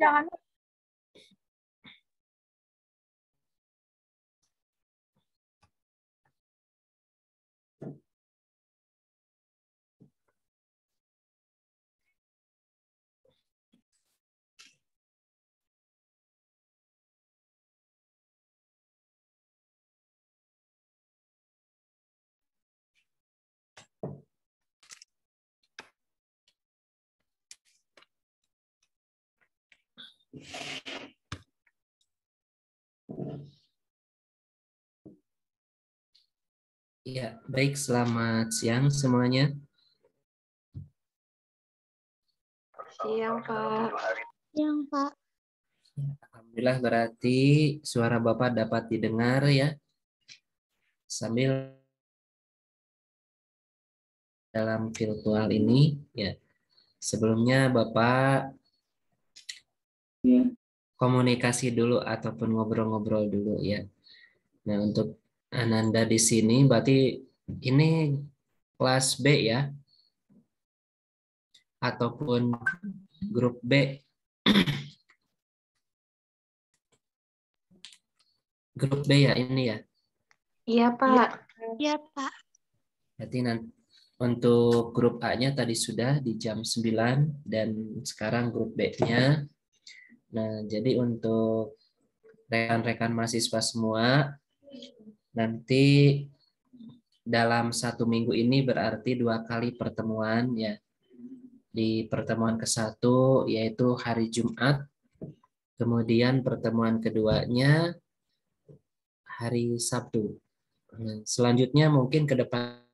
Jangan. Ya, baik, selamat siang semuanya. Siang, Pak. Siang, Pak. Alhamdulillah berarti suara Bapak dapat didengar ya. Sambil dalam virtual ini ya. Sebelumnya Bapak komunikasi dulu ataupun ngobrol-ngobrol dulu ya. Nah, untuk Ananda di sini berarti ini kelas B ya ataupun grup B. Grup B ya ini ya. Iya, Pak. Iya, Pak. Berarti nanti untuk grup A-nya tadi sudah di jam 9 dan sekarang grup B-nya. Nah, jadi untuk rekan-rekan mahasiswa semua, nanti dalam 1 minggu ini berarti 2 kali pertemuan ya. Di pertemuan ke-1 yaitu hari Jumat, kemudian pertemuan keduanya hari Sabtu. Nah, selanjutnya mungkin ke depan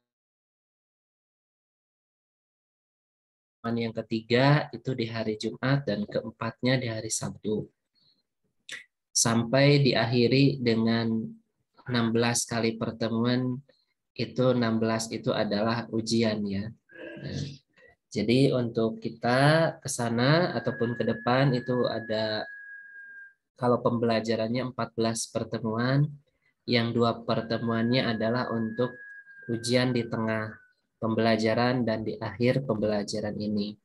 yang ketiga itu di hari Jumat dan keempatnya di hari Sabtu. Sampai diakhiri dengan 16 kali pertemuan, itu 16 itu adalah ujian ya. Nah, jadi untuk kita ke sana ataupun ke depan itu ada, kalau pembelajarannya 14 pertemuan, yang 2 pertemuannya adalah untuk ujian di tengah pembelajaran dan di akhir pembelajaran ini.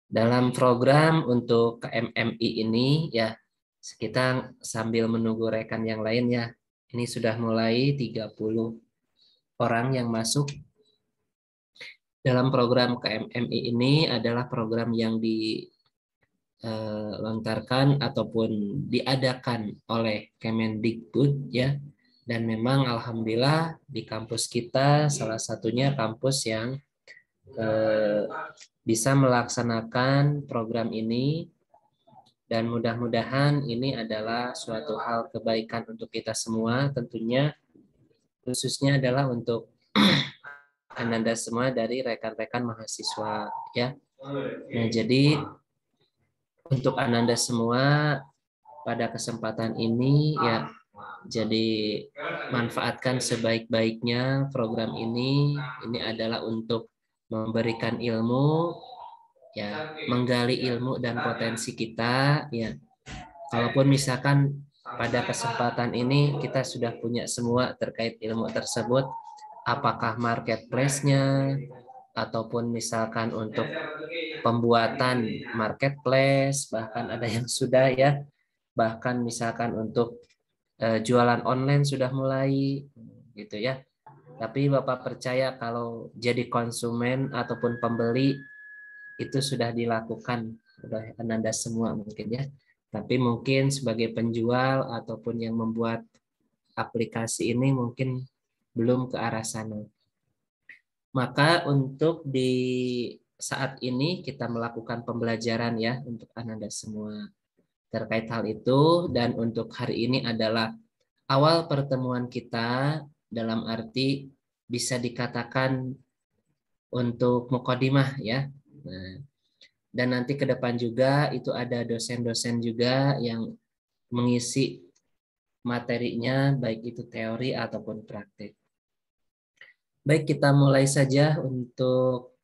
Dalam program untuk KMMI ini ya, kita sambil menunggu rekan yang lain ya. Ini sudah mulai 30 orang yang masuk. Dalam program KMMI ini adalah program yang dilontarkan ataupun diadakan oleh Kemendikbud ya. Dan memang alhamdulillah di kampus kita salah satunya kampus yang bisa melaksanakan program ini, dan mudah-mudahan ini adalah suatu hal kebaikan untuk kita semua, tentunya khususnya adalah untuk Ananda semua dari rekan-rekan mahasiswa ya. Nah, jadi untuk Ananda semua pada kesempatan ini ya, jadi manfaatkan sebaik-baiknya program ini. Ini adalah untuk memberikan ilmu ya, menggali ilmu dan potensi kita ya. Kalaupun misalkan pada kesempatan ini kita sudah punya semua terkait ilmu tersebut, apakah marketplace-nya ataupun misalkan untuk pembuatan marketplace, bahkan ada yang sudah ya, bahkan misalkan untuk jualan online sudah mulai gitu ya. Tapi Bapak percaya kalau jadi konsumen ataupun pembeli itu sudah dilakukan oleh Ananda semua mungkin ya. Tapi mungkin sebagai penjual ataupun yang membuat aplikasi ini mungkin belum ke arah sana. Maka untuk di saat ini kita melakukan pembelajaran ya untuk Ananda semua terkait hal itu, dan untuk hari ini adalah awal pertemuan kita, dalam arti bisa dikatakan untuk mukadimah ya. Nah, dan nanti ke depan juga itu ada dosen-dosen juga yang mengisi materinya, baik itu teori ataupun praktik. Baik, kita mulai saja untuk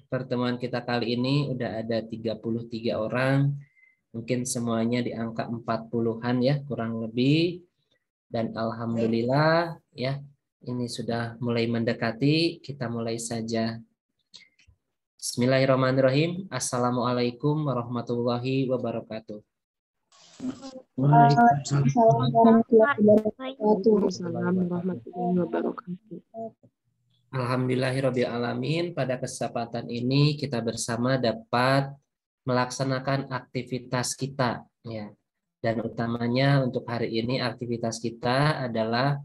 pertemuan kita kali ini. Udah ada 33 orang, mungkin semuanya di angka 40-an ya kurang lebih. Dan alhamdulillah ya, ini sudah mulai mendekati, kita mulai saja. Bismillahirrahmanirrahim. Assalamualaikum warahmatullahi wabarakatuh. Waalaikumsalam warahmatullahi wabarakatuh. Waalaikumsalam warahmatullahi wabarakatuh. Alhamdulillahirabbil alamin. Pada kesempatan ini kita bersama dapat melaksanakan aktivitas kita, ya. Dan utamanya untuk hari ini aktivitas kita adalah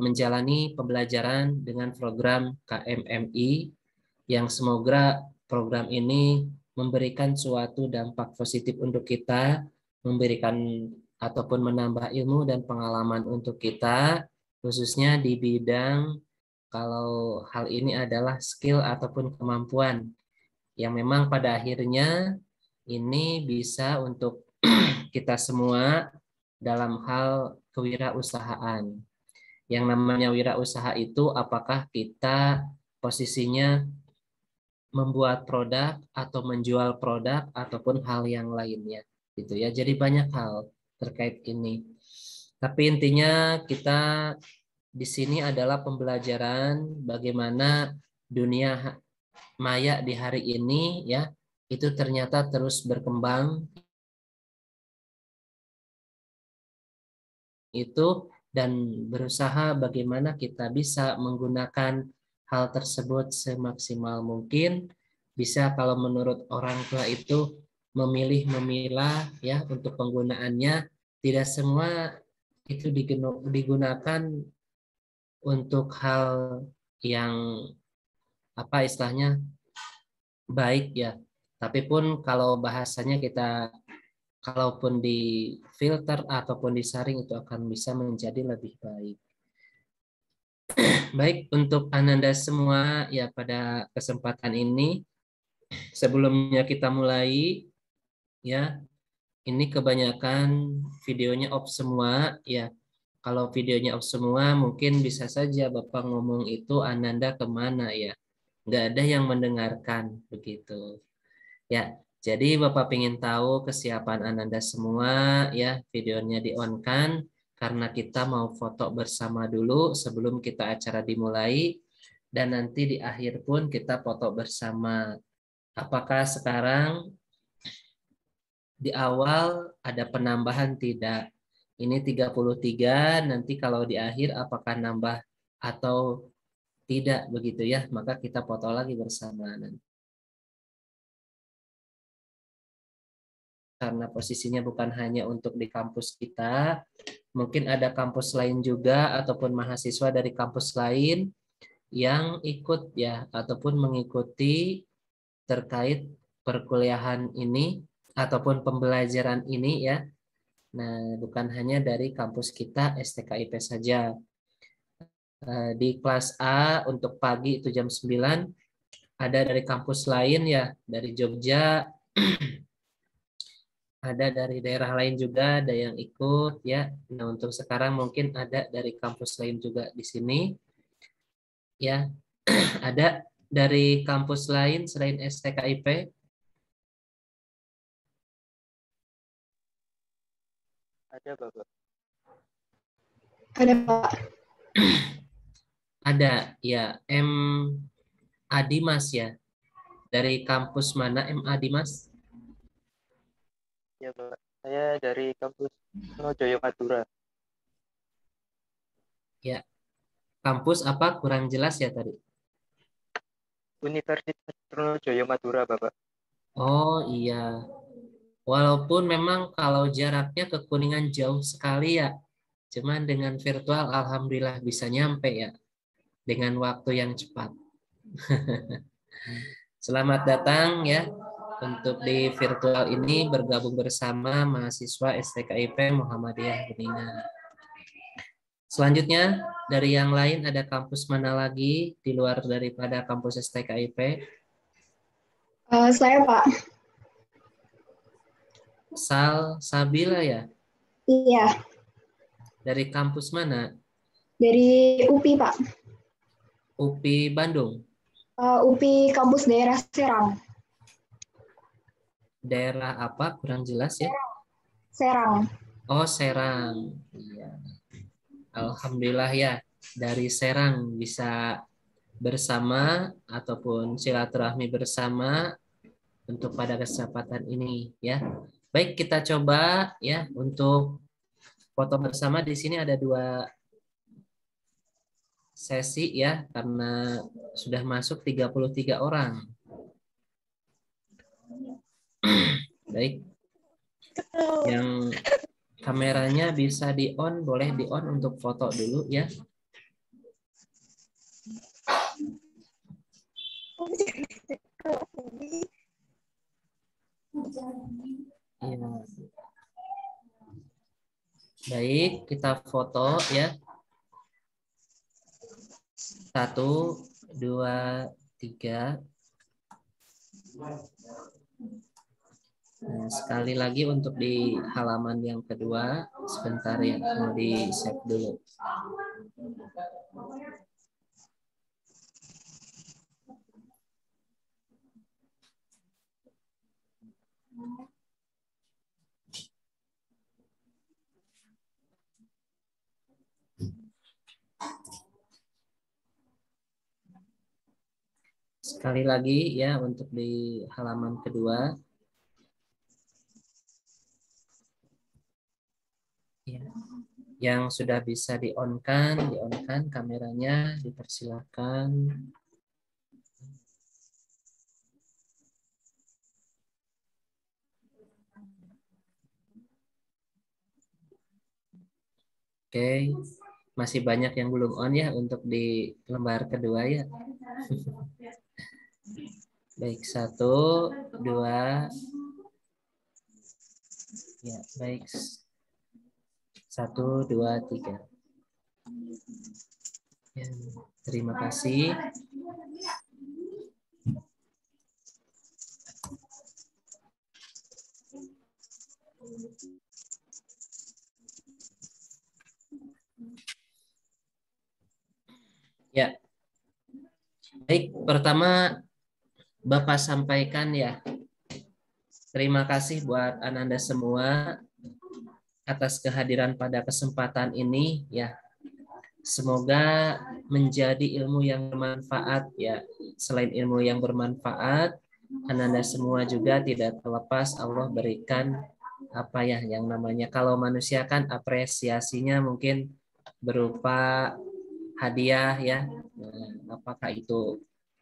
menjalani pembelajaran dengan program KMMI yang semoga program ini memberikan suatu dampak positif untuk kita, memberikan ataupun menambah ilmu dan pengalaman untuk kita, khususnya di bidang kalau hal ini adalah skill ataupun kemampuan yang memang pada akhirnya ini bisa untuk kita semua dalam hal kewirausahaan. Yang namanya wirausaha itu apakah kita posisinya membuat produk atau menjual produk ataupun hal yang lainnya gitu ya. Jadi banyak hal terkait ini. Tapi intinya kita di sini adalah pembelajaran bagaimana dunia maya di hari ini ya itu ternyata terus berkembang itu dan berusaha bagaimana kita bisa menggunakan hal tersebut semaksimal mungkin. Bisa kalau menurut orang tua itu memilah ya untuk penggunaannya, tidak semua itu digunakan untuk hal yang apa istilahnya baik ya. Tapi pun kalau bahasanya kita kalaupun di filter ataupun disaring itu akan bisa menjadi lebih baik. Baik, untuk Ananda semua ya pada kesempatan ini sebelumnya kita mulai ya. Ini kebanyakan videonya off semua ya. Kalau videonya off semua mungkin bisa saja Bapak ngomong itu Ananda kemana ya. Nggak ada yang mendengarkan begitu. Ya, jadi Bapak ingin tahu kesiapan Ananda semua ya, videonya di-on-kan karena kita mau foto bersama dulu sebelum kita acara dimulai dan nanti di akhir pun kita foto bersama. Apakah sekarang di awal ada penambahan tidak? Ini 33, nanti kalau di akhir apakah nambah atau tidak begitu ya, maka kita foto lagi bersama nanti. Karena posisinya bukan hanya untuk di kampus kita, mungkin ada kampus lain juga ataupun mahasiswa dari kampus lain yang ikut ya ataupun mengikuti terkait perkuliahan ini ataupun pembelajaran ini ya. Nah, bukan hanya dari kampus kita STKIP saja. Di kelas A untuk pagi itu jam 9 ada dari kampus lain ya, dari Jogja. Ada dari daerah lain juga, ada yang ikut ya. Nah, untuk sekarang mungkin ada dari kampus lain juga di sini. Ya. Ada dari kampus lain selain STKIP? Ada, Bapak. Ada, Pak. Ada, ya. M. Adimas ya. Dari kampus mana M. Adimas? Ya, Pak. Saya dari kampus Joyo Madura. Ya. Kampus apa? Kurang jelas ya tadi. Universitas Trunojoyo Madura, Bapak. Oh iya. Walaupun memang kalau jaraknya ke Kuningan jauh sekali ya. Cuman dengan virtual alhamdulillah bisa nyampe ya. Dengan waktu yang cepat. Selamat datang ya untuk di virtual ini bergabung bersama mahasiswa STKIP Muhammadiyah Kuningan. Selanjutnya dari yang lain ada kampus mana lagi di luar daripada kampus STKIP? Saya, Pak. Sabila ya? Iya, Dari kampus mana? dari UPI, Pak. UPI Bandung. UPI kampus daerah Serang. Daerah apa? Kurang jelas ya. Serang. Oh, Serang. Iya. Alhamdulillah ya. Dari Serang bisa bersama ataupun silaturahmi bersama untuk pada kesempatan ini ya. Baik, kita coba ya untuk foto bersama. Di sini ada 2 sesi ya karena sudah masuk 33 orang. Baik. Yang kameranya bisa di-on, boleh di-on untuk foto dulu ya. Ya. Baik, kita foto ya. 1, 2, 3. Nah, sekali lagi untuk di halaman yang kedua, sebentar ya, mau di save dulu. Sekali lagi ya untuk di halaman kedua. Ya. Yang sudah bisa di-on-kan kameranya, dipersilakan. Oke, masih banyak yang belum on ya untuk di lembar kedua ya. Baik, 1, 2. Ya, baik. 1, 2, 3. Ya, terima kasih. Ya. Baik, pertama Bapak sampaikan ya. Terima kasih buat Ananda semua atas kehadiran pada kesempatan ini ya. Semoga menjadi ilmu yang bermanfaat ya. Selain ilmu yang bermanfaat, Ananda semua juga tidak terlepas Allah berikan apa ya yang namanya, kalau manusia kan apresiasinya mungkin berupa hadiah ya. Nah, apakah itu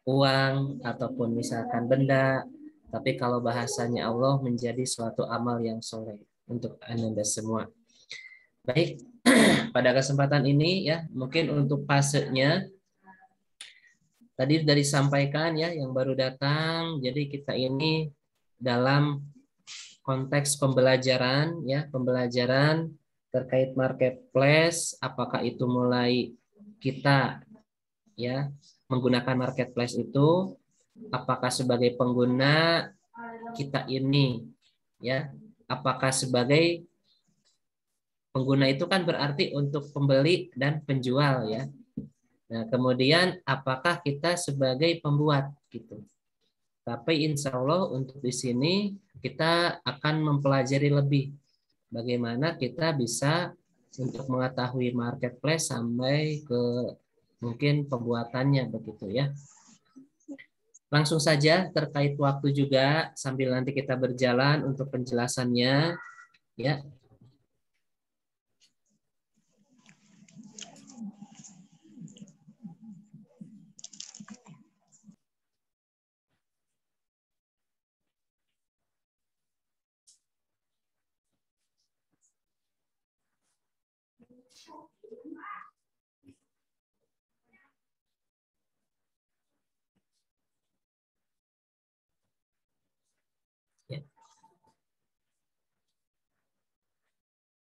uang ataupun misalkan benda, tapi kalau bahasanya Allah menjadi suatu amal yang soleh untuk Ananda semua. Baik, pada kesempatan ini ya mungkin untuk fasenya tadi sudah disampaikan ya yang baru datang. Jadi kita ini dalam konteks pembelajaran ya, pembelajaran terkait marketplace, apakah itu mulai kita ya menggunakan marketplace itu, apakah sebagai pengguna kita ini ya, apakah sebagai pengguna itu kan berarti untuk pembeli dan penjual ya. Nah, kemudian apakah kita sebagai pembuat gitu. Tapi insya Allah untuk di sini kita akan mempelajari lebih bagaimana kita bisa untuk mengetahui marketplace sampai ke mungkin pembuatannya begitu ya. Langsung saja terkait waktu juga sambil nanti kita berjalan untuk penjelasannya ya.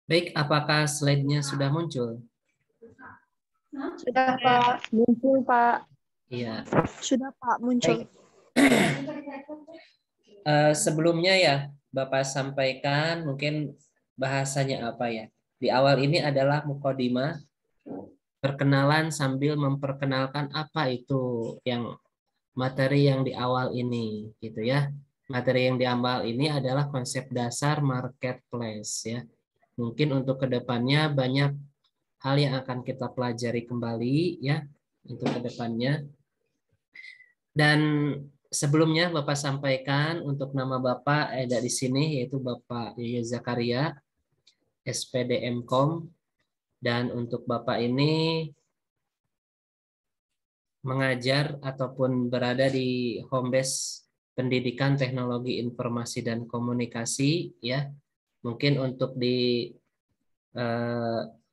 Baik, apakah slide-nya sudah muncul? Sudah, Pak. Muncul, Pak. Iya. Sudah, Pak, muncul. Sebelumnya ya, Bapak sampaikan mungkin bahasanya apa ya. Di awal ini adalah mukadimah, perkenalan sambil memperkenalkan apa itu yang materi yang di awal ini, gitu ya. Materi yang di awal ini adalah konsep dasar marketplace ya. Mungkin untuk kedepannya banyak hal yang akan kita pelajari kembali ya untuk kedepannya. Dan sebelumnya Bapak sampaikan untuk nama Bapak ada di sini, yaitu Bapak Yoyo Zakaria, SPD MKOM, dan untuk Bapak ini mengajar ataupun berada di home base pendidikan teknologi informasi dan komunikasi, ya. Mungkin untuk di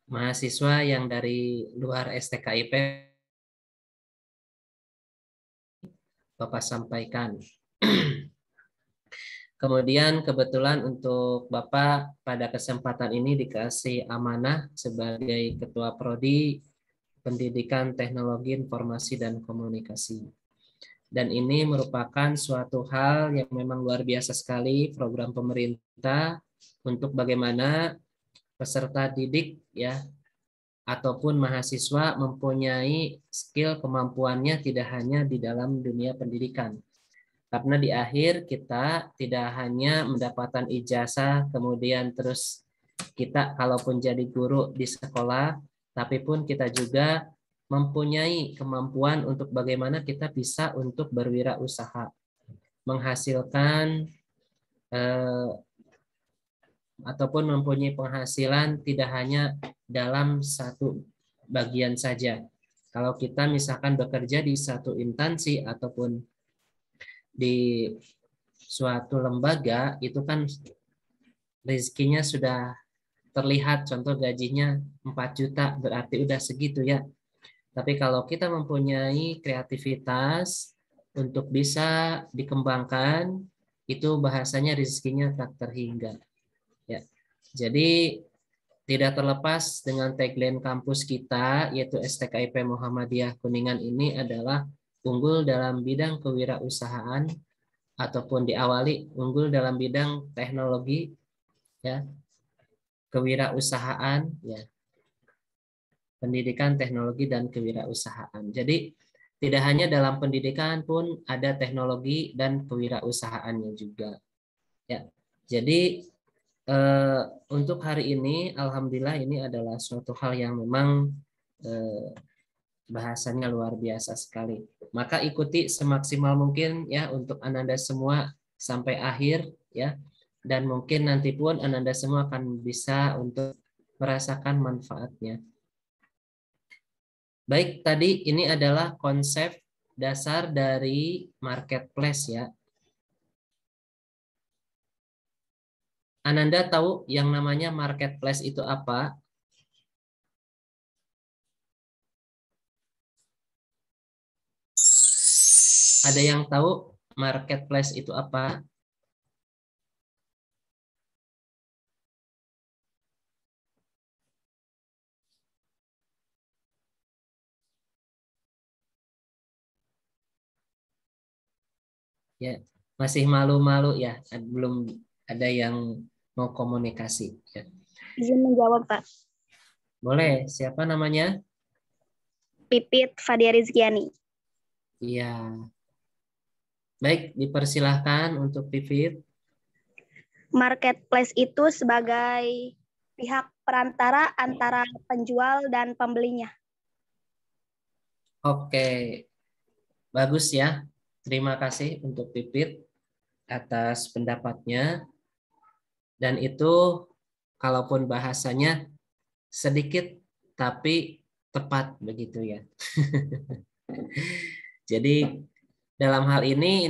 mahasiswa yang dari luar STKIP Bapak sampaikan. Kemudian kebetulan untuk Bapak pada kesempatan ini dikasih amanah sebagai Ketua Prodi Pendidikan Teknologi Informasi dan Komunikasi. Dan ini merupakan suatu hal yang memang luar biasa sekali, program pemerintah untuk bagaimana peserta didik ya ataupun mahasiswa mempunyai skill kemampuannya tidak hanya di dalam dunia pendidikan. Karena di akhir kita tidak hanya mendapatkan ijazah, kemudian terus kita kalaupun jadi guru di sekolah, tapi pun kita juga mempunyai kemampuan untuk bagaimana kita bisa untuk berwirausaha, menghasilkan ataupun mempunyai penghasilan tidak hanya dalam satu bagian saja. Kalau kita misalkan bekerja di satu instansi ataupun di suatu lembaga, itu kan rezekinya sudah terlihat, contoh gajinya 4 juta, berarti udah segitu ya. Tapi kalau kita mempunyai kreativitas untuk bisa dikembangkan, itu bahasanya rezekinya tak terhingga. Ya. Jadi tidak terlepas dengan tagline kampus kita, yaitu STKIP Muhammadiyah Kuningan ini adalah unggul dalam bidang kewirausahaan ataupun diawali unggul dalam bidang teknologi ya, kewirausahaan ya, pendidikan teknologi dan kewirausahaan. Jadi tidak hanya dalam pendidikan pun ada teknologi dan kewirausahaannya juga ya. Jadi untuk hari ini alhamdulillah ini adalah suatu hal yang memang bahasanya luar biasa sekali. Maka ikuti semaksimal mungkin ya untuk Ananda semua sampai akhir ya. Dan mungkin nanti pun Ananda semua akan bisa untuk merasakan manfaatnya. Baik, tadi ini adalah konsep dasar dari marketplace ya. Ananda tahu yang namanya marketplace itu apa? Ada yang tahu marketplace itu apa? Ya, masih malu-malu ya, belum ada yang mau komunikasi. Ya. Izin menjawab, Pak. Boleh, siapa namanya? Pipit Fadia Rizkiani. Iya. Baik, dipersilahkan untuk Pipit. Marketplace itu sebagai pihak perantara antara penjual dan pembelinya. Oke, bagus ya. Terima kasih untuk Pipit atas pendapatnya. Dan itu kalaupun bahasanya sedikit tapi tepat begitu ya. Jadi dalam hal ini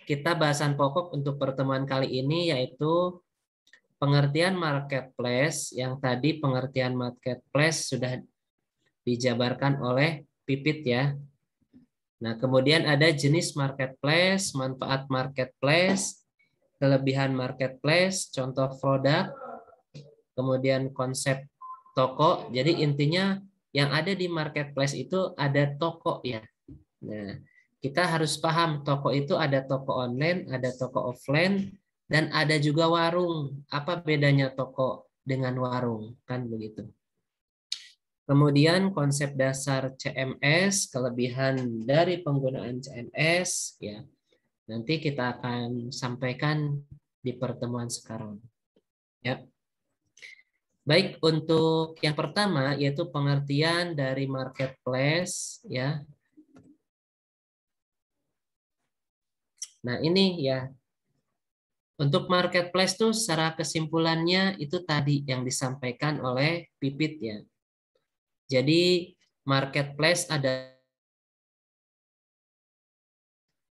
kita bahasan pokok untuk pertemuan kali ini yaitu pengertian marketplace, yang tadi pengertian marketplace sudah dijabarkan oleh Pipit ya. Nah, kemudian ada jenis marketplace, manfaat marketplace, kelebihan marketplace, contoh produk, kemudian konsep toko. Jadi intinya yang ada di marketplace itu ada toko ya. Nah, kita harus paham toko itu ada toko online, ada toko offline, dan ada juga warung. Apa bedanya toko dengan warung? Kan begitu. Kemudian konsep dasar CMS, kelebihan dari penggunaan CMS, ya. Nanti kita akan sampaikan di pertemuan sekarang. Ya. Baik, untuk yang pertama yaitu pengertian dari marketplace, ya. Nah, ini ya. Untuk marketplace tuh secara kesimpulannya itu tadi yang disampaikan oleh Pipit ya. Jadi marketplace ada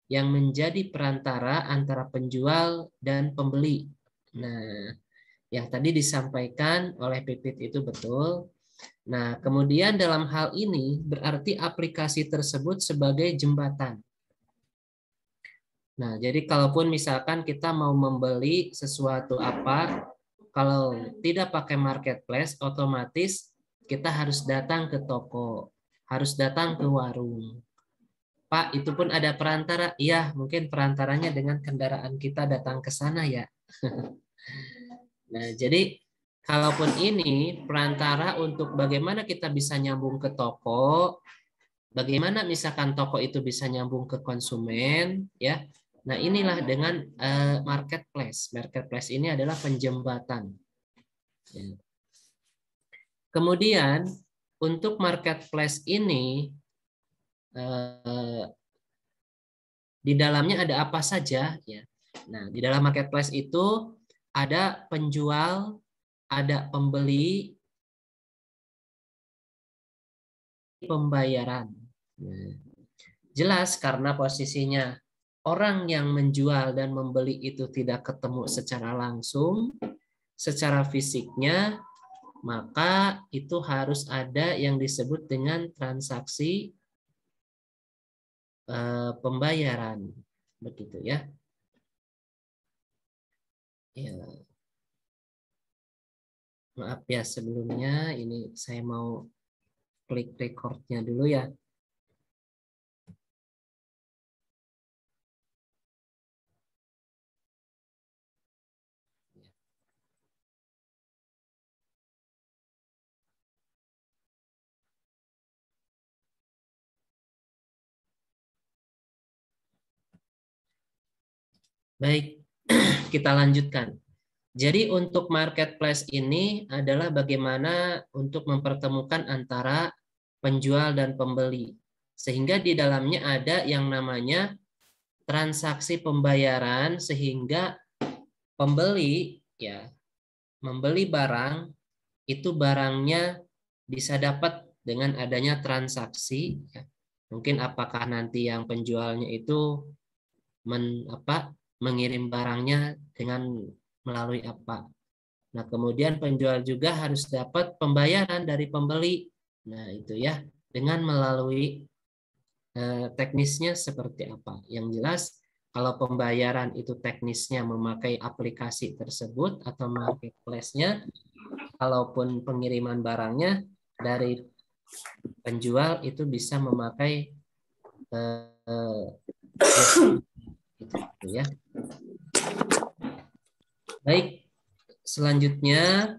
yang menjadi perantara antara penjual dan pembeli. Nah, yang tadi disampaikan oleh Pipit itu betul. Nah, kemudian dalam hal ini berarti aplikasi tersebut sebagai jembatan. Nah, jadi kalaupun misalkan kita mau membeli sesuatu apa, kalau tidak pakai marketplace, otomatis kita harus datang ke toko, harus datang ke warung. Pak, itu pun ada perantara. Iya, mungkin perantaranya dengan kendaraan kita datang ke sana ya. Nah, jadi kalaupun ini perantara untuk bagaimana kita bisa nyambung ke toko, bagaimana misalkan toko itu bisa nyambung ke konsumen, ya. Nah, inilah dengan marketplace. Marketplace ini adalah penjembatan. Ya. Kemudian untuk marketplace ini di dalamnya ada apa saja? Ya. Nah, di dalam marketplace itu ada penjual, ada pembeli, pembayaran. Nah, jelas karena posisinya orang yang menjual dan membeli itu tidak ketemu secara langsung, secara fisiknya, maka itu harus ada yang disebut dengan transaksi pembayaran, begitu ya. Ya. Maaf ya sebelumnya, ini saya mau klik recordnya dulu ya. Baik, kita lanjutkan. Jadi untuk marketplace ini adalah bagaimana untuk mempertemukan antara penjual dan pembeli. Sehingga di dalamnya ada yang namanya transaksi pembayaran, sehingga pembeli ya membeli barang, itu barangnya bisa dapat dengan adanya transaksi. Ya. Mungkin apakah nanti yang penjualnya itu mengirim barangnya dengan melalui apa. Nah, kemudian penjual juga harus dapat pembayaran dari pembeli. Nah, itu ya, dengan melalui teknisnya seperti apa. Yang jelas, kalau pembayaran itu teknisnya memakai aplikasi tersebut atau marketplace-nya, kalaupun pengiriman barangnya dari penjual itu bisa memakai gitu ya. Baik, selanjutnya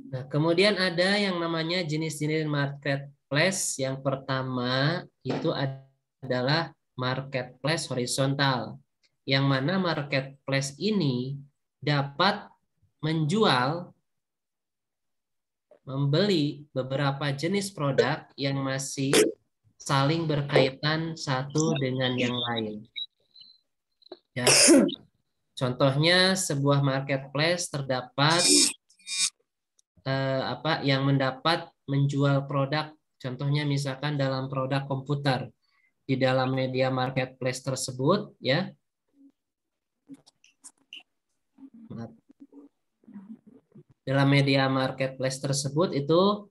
nah, kemudian ada yang namanya jenis-jenis marketplace. Yang pertama itu adalah marketplace horizontal. Yang mana marketplace ini dapat menjual, membeli beberapa jenis produk yang masih saling berkaitan satu dengan yang lain. Ya. Contohnya sebuah marketplace terdapat yang mendapat menjual produk, contohnya misalkan dalam produk komputer. Di dalam media marketplace tersebut ya. Dalam media marketplace tersebut itu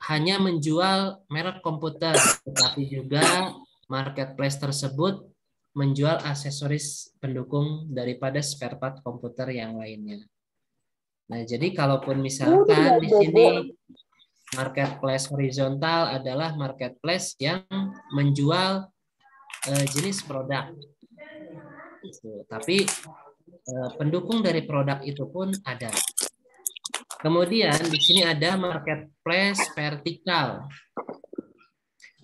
hanya menjual merek komputer, tetapi juga marketplace tersebut menjual aksesoris pendukung daripada spare part komputer yang lainnya. Nah, jadi kalaupun misalkan di sini marketplace horizontal adalah marketplace yang menjual jenis produk. Tapi pendukung dari produk itu pun ada. Kemudian di sini ada marketplace vertikal.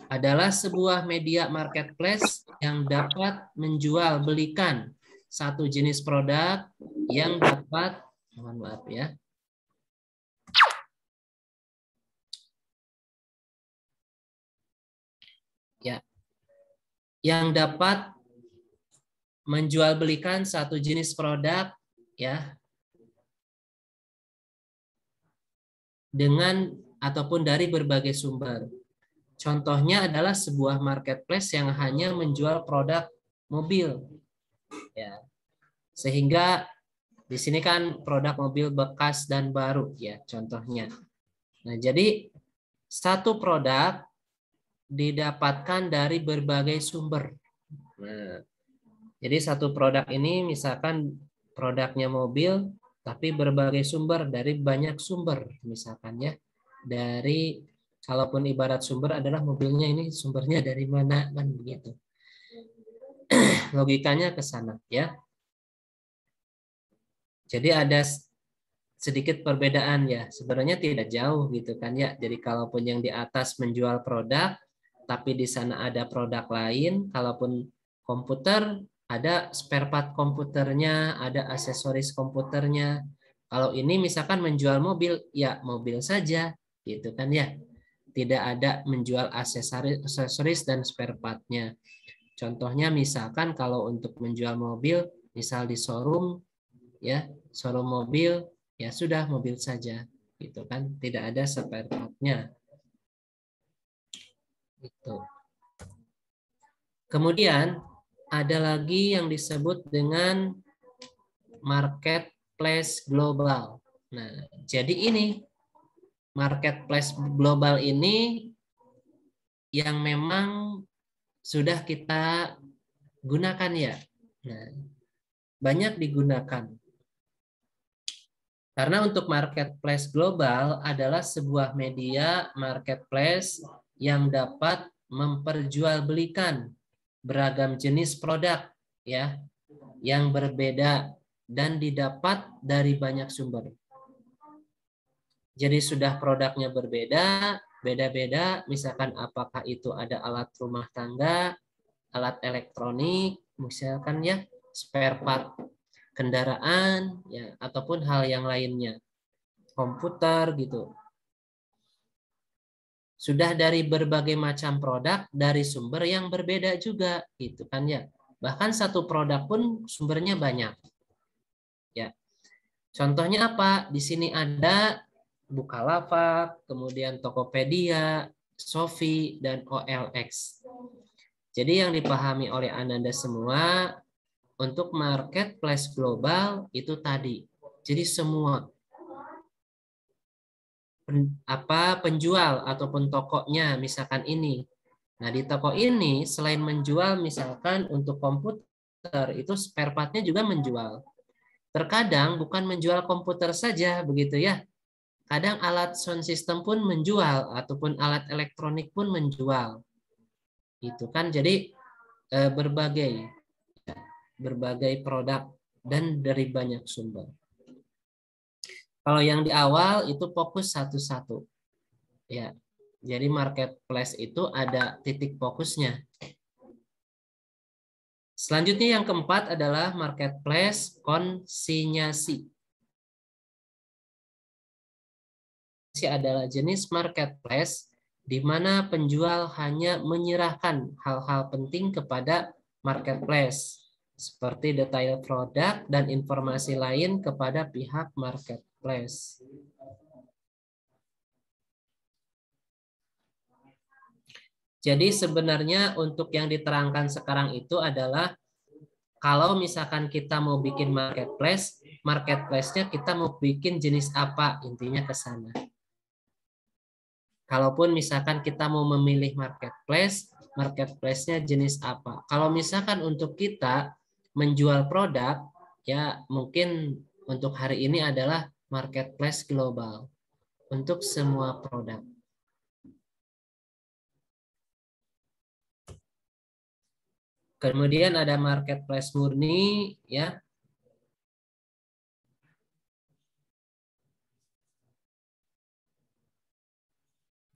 Adalah sebuah media marketplace yang dapat menjual belikan satu jenis produk yang dapat, mohon maaf ya, yang dapat menjualbelikan satu jenis produk ya dengan ataupun dari berbagai sumber. Contohnya adalah sebuah marketplace yang hanya menjual produk mobil ya. Sehingga di sini kan produk mobil bekas dan baru ya contohnya. Nah, jadi satu produk didapatkan dari berbagai sumber. Nah, jadi satu produk ini misalkan produknya mobil, tapi berbagai sumber dari banyak sumber, misalkan ya. Dari, kalaupun ibarat sumber adalah mobilnya ini sumbernya dari mana, kan begitu. Logikanya ke sana ya. Jadi ada sedikit perbedaan ya. Sebenarnya tidak jauh gitu kan ya. Jadi kalaupun yang di atas menjual produk, tapi di sana ada produk lain, kalaupun komputer, ada spare part komputernya, ada aksesoris komputernya. Kalau ini misalkan menjual mobil, ya mobil saja, gitu kan ya. Tidak ada menjual aksesoris dan spare part-nya. Contohnya misalkan kalau untuk menjual mobil, misal di showroom, ya showroom mobil, ya sudah mobil saja, gitu kan. Tidak ada spare part-nya. Gitu. Kemudian ada lagi yang disebut dengan marketplace global. Nah, jadi ini marketplace global ini yang memang sudah kita gunakan ya. Nah, banyak digunakan. Karena untuk marketplace global adalah sebuah media marketplace yang dapat memperjualbelikan beragam jenis produk ya yang berbeda dan didapat dari banyak sumber. Jadi sudah produknya berbeda, beda-beda, misalkan apakah itu ada alat rumah tangga, alat elektronik, misalkan ya spare part kendaraan ya ataupun hal yang lainnya. Komputer gitu. Sudah dari berbagai macam produk dari sumber yang berbeda juga gitu kan ya. Bahkan satu produk pun sumbernya banyak. Ya. Contohnya apa? Di sini ada Bukalapak, kemudian Tokopedia, Shopee dan OLX. Jadi yang dipahami oleh Ananda semua untuk marketplace global itu tadi. Jadi semua penjual ataupun tokonya misalkan ini. Nah, di toko ini selain menjual misalkan untuk komputer itu spare part-nya juga menjual. Terkadang bukan menjual komputer saja begitu ya. Kadang alat sound system pun menjual ataupun alat elektronik pun menjual. Itu kan jadi berbagai produk dan dari banyak sumber. Kalau yang di awal itu fokus satu-satu. Ya. Jadi marketplace itu ada titik fokusnya. Selanjutnya yang keempat adalah marketplace konsinyasi. Ini adalah jenis marketplace di mana penjual hanya menyerahkan hal-hal penting kepada marketplace, seperti detail produk dan informasi lain kepada pihak marketplace. Jadi sebenarnya untuk yang diterangkan sekarang itu adalah kalau misalkan kita mau bikin marketplace, marketplace-nya kita mau bikin jenis apa, intinya ke sana. Kalaupun misalkan kita mau memilih marketplace, marketplace-nya jenis apa. Kalau misalkan untuk kita menjual produk, ya mungkin untuk hari ini adalah marketplace global untuk semua produk. Kemudian ada marketplace murni, ya.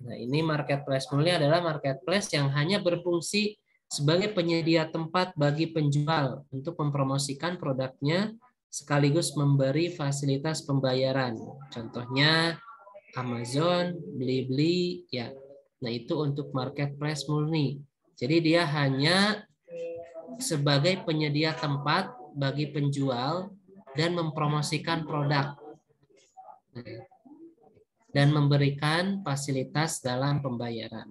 Nah, ini marketplace murni adalah marketplace yang hanya berfungsi sebagai penyedia tempat bagi penjual untuk mempromosikan produknya sekaligus memberi fasilitas pembayaran. Contohnya Amazon, Blibli, ya. Nah, itu untuk marketplace murni. Jadi dia hanya sebagai penyedia tempat bagi penjual dan mempromosikan produk. Dan memberikan fasilitas dalam pembayaran.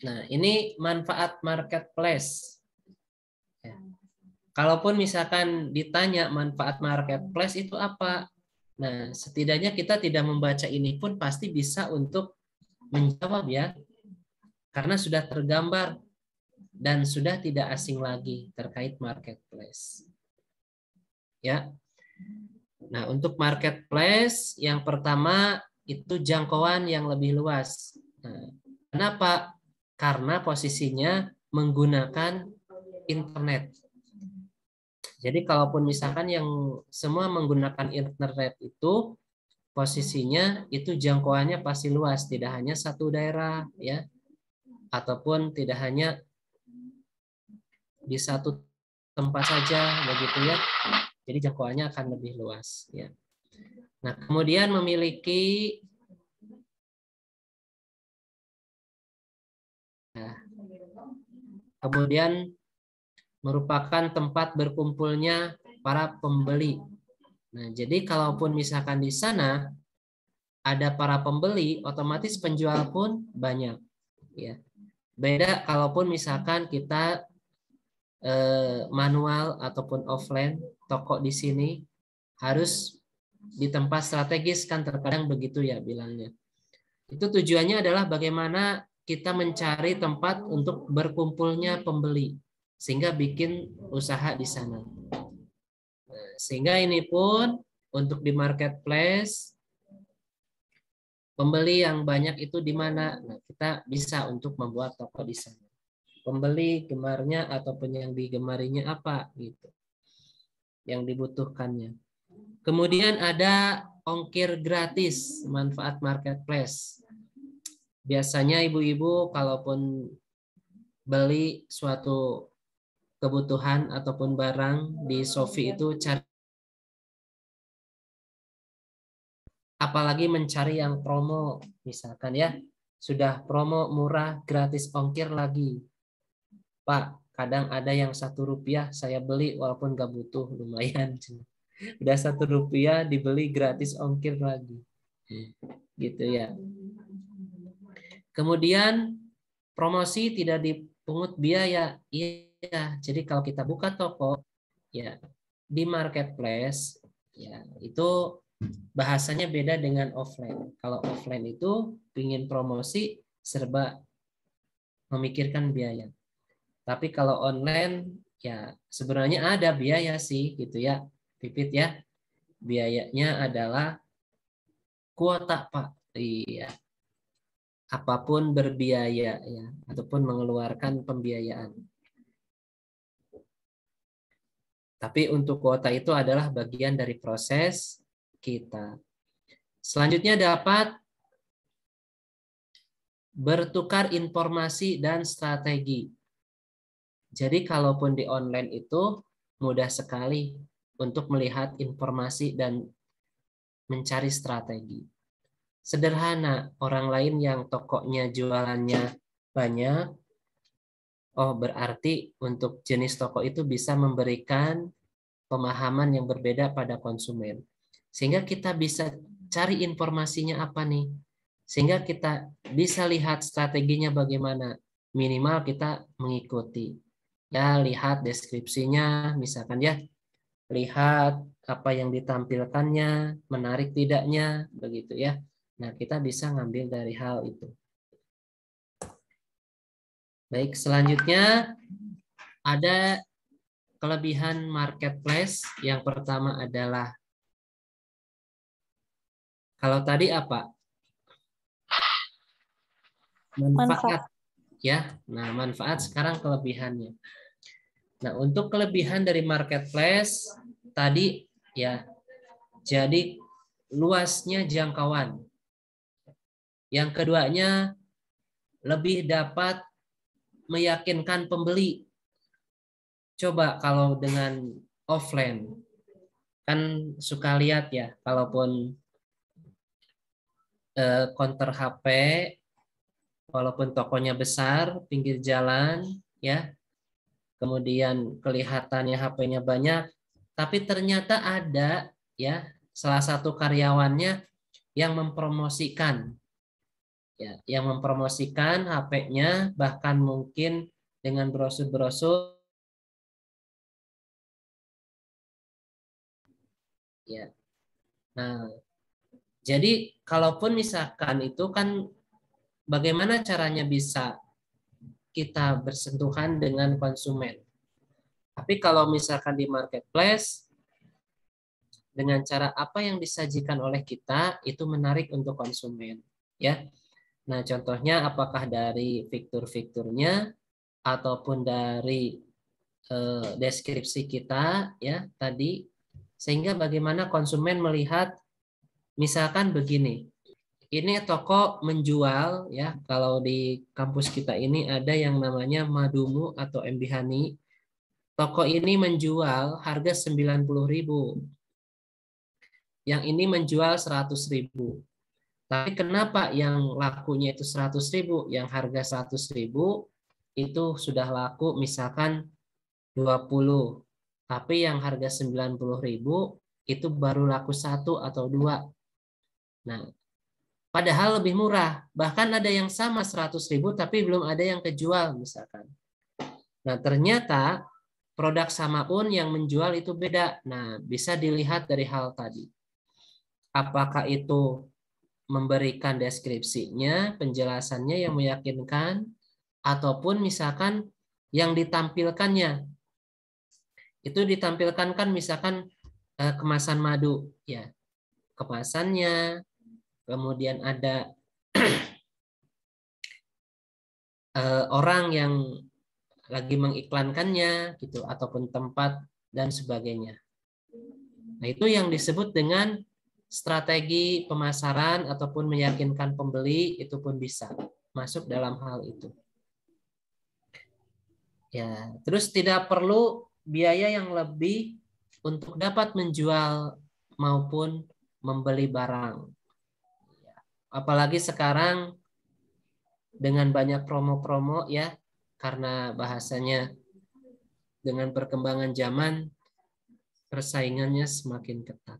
Nah, ini manfaat marketplace. Ya. Kalaupun misalkan ditanya manfaat marketplace itu apa? Nah, setidaknya kita tidak membaca ini pun pasti bisa untuk menjawab ya. Karena sudah tergambar dan sudah tidak asing lagi terkait marketplace. Ya. Nah, untuk marketplace yang pertama itu jangkauan yang lebih luas. Nah, kenapa? Karena posisinya menggunakan internet. Jadi kalaupun misalkan yang semua menggunakan internet itu posisinya itu jangkauannya pasti luas, tidak hanya satu daerah ya, ataupun tidak hanya di satu tempat saja begitu ya. Jadi jangkauannya akan lebih luas ya. Nah, kemudian memiliki kemudian merupakan tempat berkumpulnya para pembeli. Nah, jadi kalaupun misalkan di sana ada para pembeli, otomatis penjual pun banyak. Ya. Beda kalaupun misalkan kita manual ataupun offline, toko di sini harus di tempat strategis kan terkadang begitu ya bilangnya. Itu tujuannya adalah bagaimana kita mencari tempat untuk berkumpulnya pembeli sehingga bikin usaha di sana. Nah, sehingga ini pun untuk di marketplace pembeli yang banyak itu di mana? Nah, kita bisa untuk membuat toko di sana. Pembeli gemarnya ataupun yang digemarinya apa gitu. Yang dibutuhkannya. Kemudian ada ongkir gratis, manfaat marketplace. Biasanya ibu-ibu kalaupun beli suatu kebutuhan ataupun barang di Shopee itu cari, apalagi mencari yang promo misalkan ya, sudah promo murah gratis ongkir lagi. Pak, kadang ada yang Rp1 saya beli walaupun gak butuh, lumayan. Udah Rp1 dibeli gratis ongkir lagi. Gitu ya. Kemudian promosi tidak dipungut biaya. Iya, jadi kalau kita buka toko ya di marketplace ya itu bahasanya beda dengan offline. Kalau offline itu ingin promosi serba memikirkan biaya. Tapi kalau online ya sebenarnya ada biaya sih gitu ya, Pipit ya. Biayanya adalah kuota, Pak. Iya. Apapun berbiaya ya ataupun mengeluarkan pembiayaan. Tapi untuk kuota itu adalah bagian dari proses kita. Selanjutnya dapat bertukar informasi dan strategi. Jadi kalaupun di online itu mudah sekali untuk melihat informasi dan mencari strategi. Sederhana, orang lain yang tokonya jualannya banyak, oh berarti untuk jenis toko itu bisa memberikan pemahaman yang berbeda pada konsumen. Sehingga kita bisa cari informasinya apa nih. Sehingga kita bisa lihat strateginya bagaimana. Minimal kita mengikuti. Ya, lihat deskripsinya misalkan ya. Lihat apa yang ditampilkannya, menarik tidaknya, begitu ya. Nah, kita bisa ngambil dari hal itu. Baik, selanjutnya ada kelebihan marketplace. Yang pertama adalah, kalau tadi apa? Manfaat. Ya, nah manfaat sekarang kelebihannya. Nah, untuk kelebihan dari marketplace tadi ya, jadi luasnya jangkauan. Yang keduanya lebih dapat meyakinkan pembeli. Coba kalau dengan offline, kan suka lihat ya, kalaupun counter HP, walaupun tokonya besar, pinggir jalan, ya, kemudian kelihatannya HP-nya banyak, tapi ternyata ada ya salah satu karyawannya yang mempromosikan, ya, yang mempromosikan HP-nya, bahkan mungkin dengan brosur-brosur, ya. Nah, jadi kalaupun misalkan itu kan bagaimana caranya bisa kita bersentuhan dengan konsumen. Tapi kalau misalkan di marketplace, dengan cara apa yang disajikan oleh kita itu menarik untuk konsumen, ya. Nah, contohnya apakah dari fitur-fiturnya ataupun dari deskripsi kita, ya, tadi, sehingga bagaimana konsumen melihat, misalkan begini, ini toko menjual, ya, kalau di kampus kita ini ada yang namanya Madumu atau MB Honey. Toko ini menjual harga 90.000. Yang ini menjual 100.000. Tapi kenapa yang lakunya itu 100.000, yang harga 100.000 itu sudah laku misalkan 20, tapi yang harga 90.000 itu baru laku 1 atau 2. Nah, padahal lebih murah. Bahkan ada yang sama 100.000 tapi belum ada yang kejual misalkan. Nah, ternyata produk sama pun yang menjual itu beda. Nah, bisa dilihat dari hal tadi. Apakah itu memberikan deskripsinya, penjelasannya yang meyakinkan, ataupun misalkan yang ditampilkannya. Itu ditampilkan kan misalkan kemasan madu, ya. Kemasannya, kemudian ada orang yang lagi mengiklankannya gitu, ataupun tempat dan sebagainya. Nah, itu yang disebut dengan strategi pemasaran ataupun meyakinkan pembeli, itu pun bisa masuk dalam hal itu. Ya, terus tidak perlu biaya yang lebih untuk dapat menjual maupun membeli barang. Apalagi sekarang dengan banyak promo-promo, ya, karena bahasanya dengan perkembangan zaman persaingannya semakin ketat.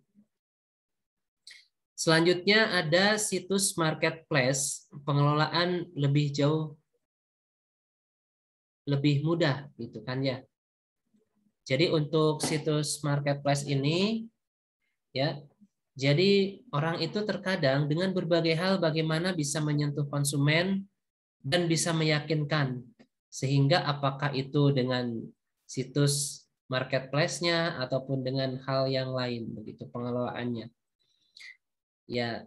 Selanjutnya ada situs marketplace, pengelolaan lebih jauh lebih mudah gitu kan ya. Jadi untuk situs marketplace ini, ya, jadi orang itu terkadang dengan berbagai hal bagaimana bisa menyentuh konsumen dan bisa meyakinkan, sehingga apakah itu dengan situs marketplace-nya ataupun dengan hal yang lain begitu pengelolaannya. Ya,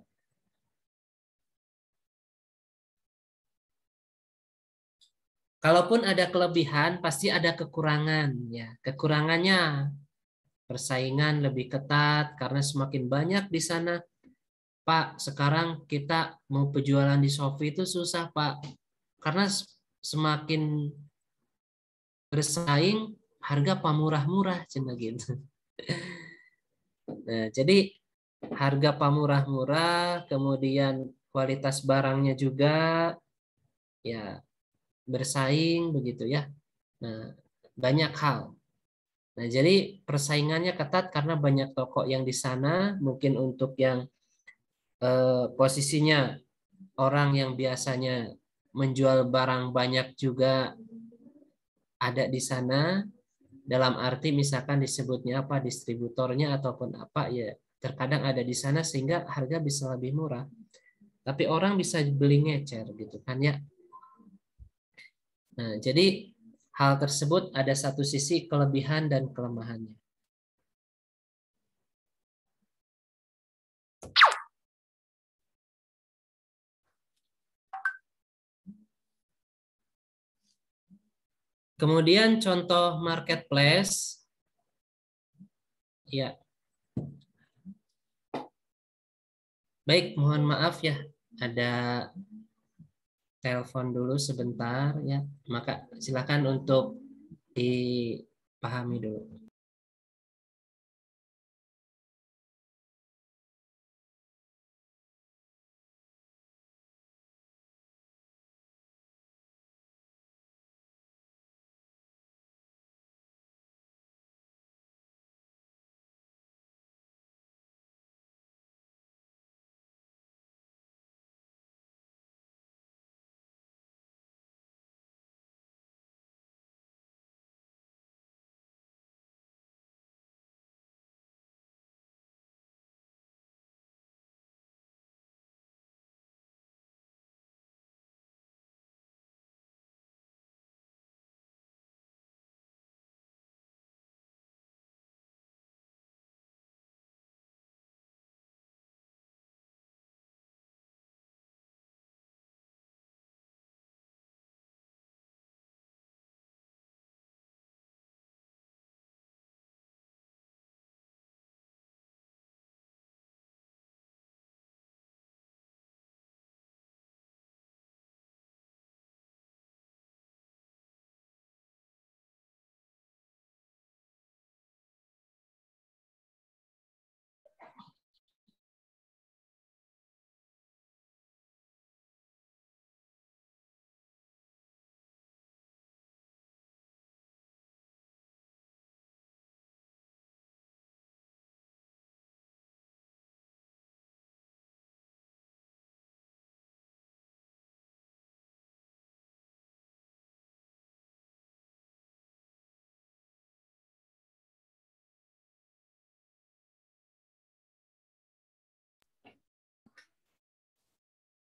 kalaupun ada kelebihan, pasti ada kekurangan. Ya, kekurangannya persaingan lebih ketat karena semakin banyak di sana. Pak, sekarang kita mau penjualan di Shopee itu susah, Pak. Karena semakin bersaing, harga pamurah-murah, cina gitu. Nah, jadi harga pamurah-murah, kemudian kualitas barangnya juga, ya, bersaing begitu ya. Nah, banyak hal. Nah, jadi persaingannya ketat karena banyak toko yang di sana. Mungkin untuk yang posisinya orang yang biasanya menjual barang banyak juga ada di sana. Dalam arti misalkan disebutnya apa, distributornya ataupun apa, ya terkadang ada di sana sehingga harga bisa lebih murah. Tapi orang bisa beli ngecer gitu kan ya. Nah, jadi hal tersebut ada satu sisi kelebihan dan kelemahannya. Kemudian contoh marketplace. Ya. Baik, mohon maaf ya. Ada telepon dulu sebentar ya. Maka silakan untuk dipahami dulu.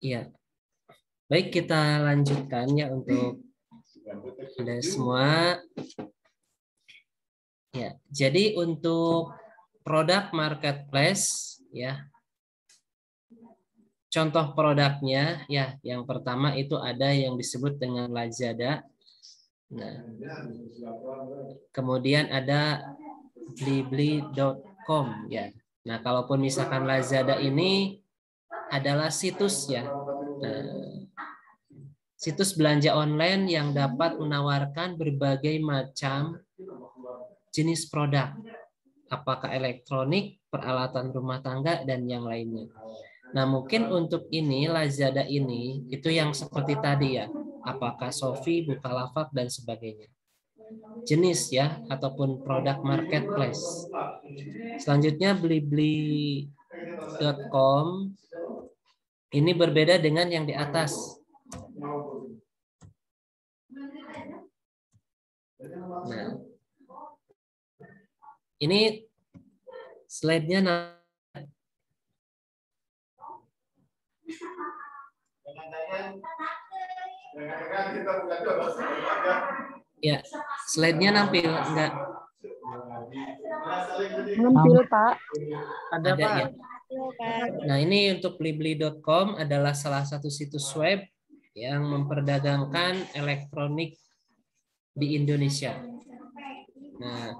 Iya. Baik, kita lanjutkan ya untuk Anda semua. Ya, jadi untuk produk marketplace ya. Contoh produknya ya, yang pertama itu ada yang disebut dengan Lazada. Nah, kemudian ada blibli.com ya. Nah, kalaupun misalkan Lazada ini adalah situs ya. Situs belanja online yang dapat menawarkan berbagai macam jenis produk, apakah elektronik, peralatan rumah tangga, dan yang lainnya. Nah, mungkin untuk ini Lazada ini itu yang seperti tadi ya, apakah Shopee, Bukalapak, dan sebagainya. Jenis ya, ataupun produk marketplace. Selanjutnya blibli.com ini berbeda dengan yang di atas. Nah, ini slide-nya ya, slide-nya nampil enggak? Nampil, Pak. Ada Pak. Ya. Nah, ini untuk blibli.com adalah salah satu situs web yang memperdagangkan elektronik di Indonesia. Nah,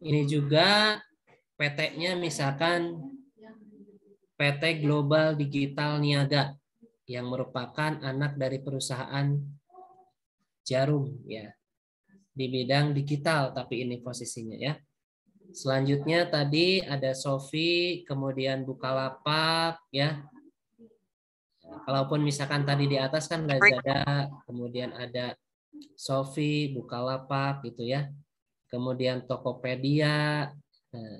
ini juga PT-nya misalkan PT Global Digital Niaga yang merupakan anak dari perusahaan Jarum ya. Di bidang digital tapi ini posisinya ya. Selanjutnya tadi ada Shopee, kemudian Bukalapak ya. Kalaupun misalkan tadi di atas kan Lazada, kemudian ada Shopee, Bukalapak gitu ya. Kemudian Tokopedia. Nah,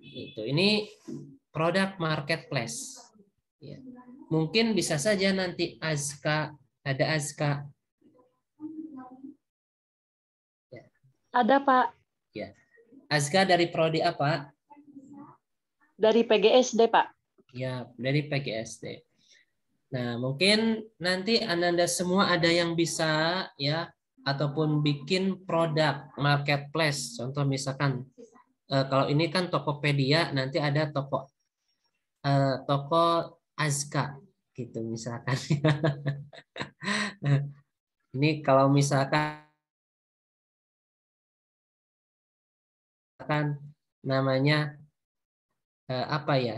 itu ini produk marketplace. Ya. Mungkin bisa saja nanti Azka, ada Azka. Ya. Ada, Pak. Ya. Azka dari prodi apa? Dari PGSD, Pak. Ya, dari PGSD. Nah, mungkin nanti Anda semua ada yang bisa ya ataupun bikin produk marketplace. Contoh misalkan kalau ini kan Tokopedia, nanti ada toko Azka gitu misalkan. Ini kalau misalkan misalkan namanya apa ya?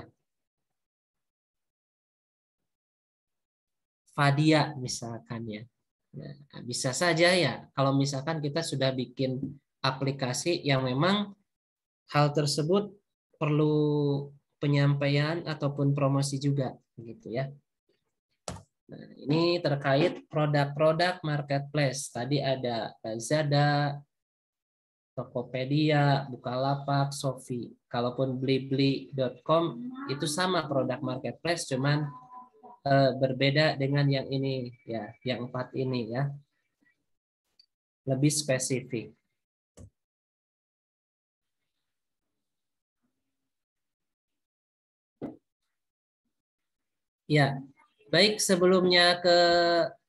Fadia misalkan ya. Nah, bisa saja ya kalau misalkan kita sudah bikin aplikasi yang memang hal tersebut perlu penyampaian ataupun promosi juga gitu ya. Nah, ini terkait produk-produk marketplace. Tadi ada Lazada, Tokopedia, Bukalapak, Shopee. Kalaupun blibli.com itu sama produk marketplace, cuman berbeda dengan yang ini ya, yang 4 ini ya. Lebih spesifik. Ya, baik sebelumnya ke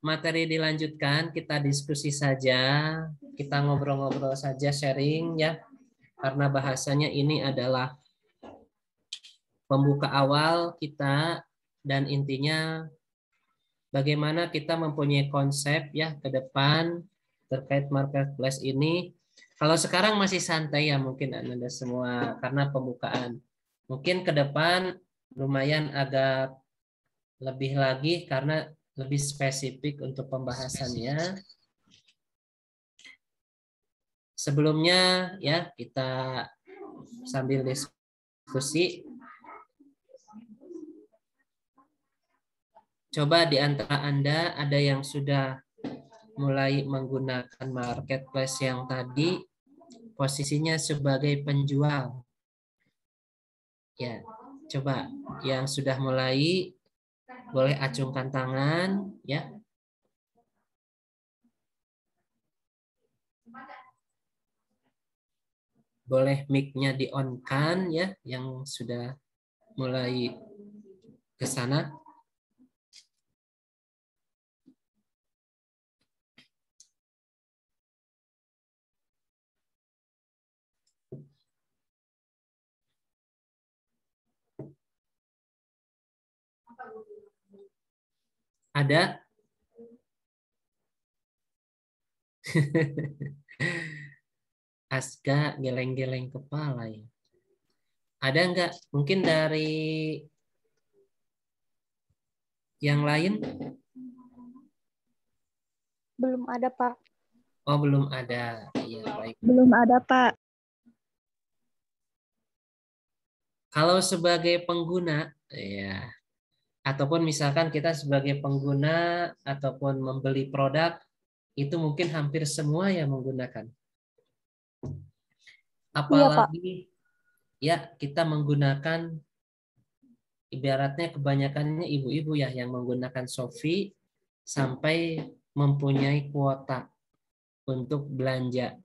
materi dilanjutkan, kita diskusi saja, kita ngobrol-ngobrol saja, sharing ya, karena bahasanya ini adalah pembuka awal kita dan intinya bagaimana kita mempunyai konsep ya ke depan terkait marketplace ini. Kalau sekarang masih santai ya mungkin Anda semua karena pembukaan. Mungkin ke depan lumayan agak lebih lagi karena lebih spesifik untuk pembahasannya. Sebelumnya ya kita sambil diskusi. Coba di antara Anda ada yang sudah mulai menggunakan marketplace yang tadi posisinya sebagai penjual. Ya, coba yang sudah mulai boleh acungkan tangan ya. Boleh mic-nya di-on-kan ya yang sudah mulai ke sana. Ada? Aska geleng-geleng kepala ya. Ada enggak? Mungkin dari yang lain? Belum ada, Pak. Oh, belum ada. Iya, baik. Belum ada, Pak. Kalau sebagai pengguna, ya, ataupun misalkan kita sebagai pengguna ataupun membeli produk, itu mungkin hampir semua yang menggunakan. Apalagi ya kita menggunakan, ibaratnya kebanyakannya ibu-ibu ya yang menggunakan Shopee sampai mempunyai kuota untuk belanja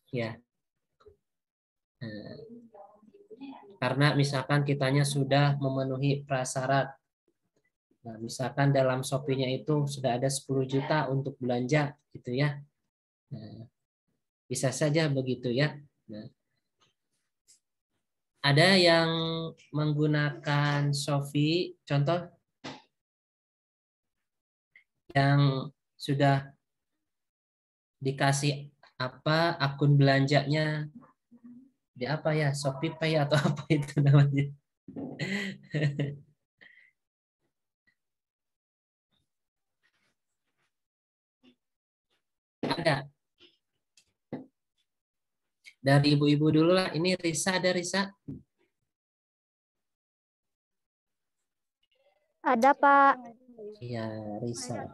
ya. Karena misalkan kitanya sudah memenuhi prasyarat. Nah, misalkan dalam Shopee-nya itu sudah ada 10 juta untuk belanja gitu ya. Nah, bisa saja begitu ya. Nah, ada yang menggunakan Shopee, contoh yang sudah dikasih apa akun belanjanya di apa ya, Shopee Pay atau apa itu namanya. Ada. Dari ibu-ibu dulu lah. Ini Risa, ada Risa? Ada, Pak. Iya, Risa.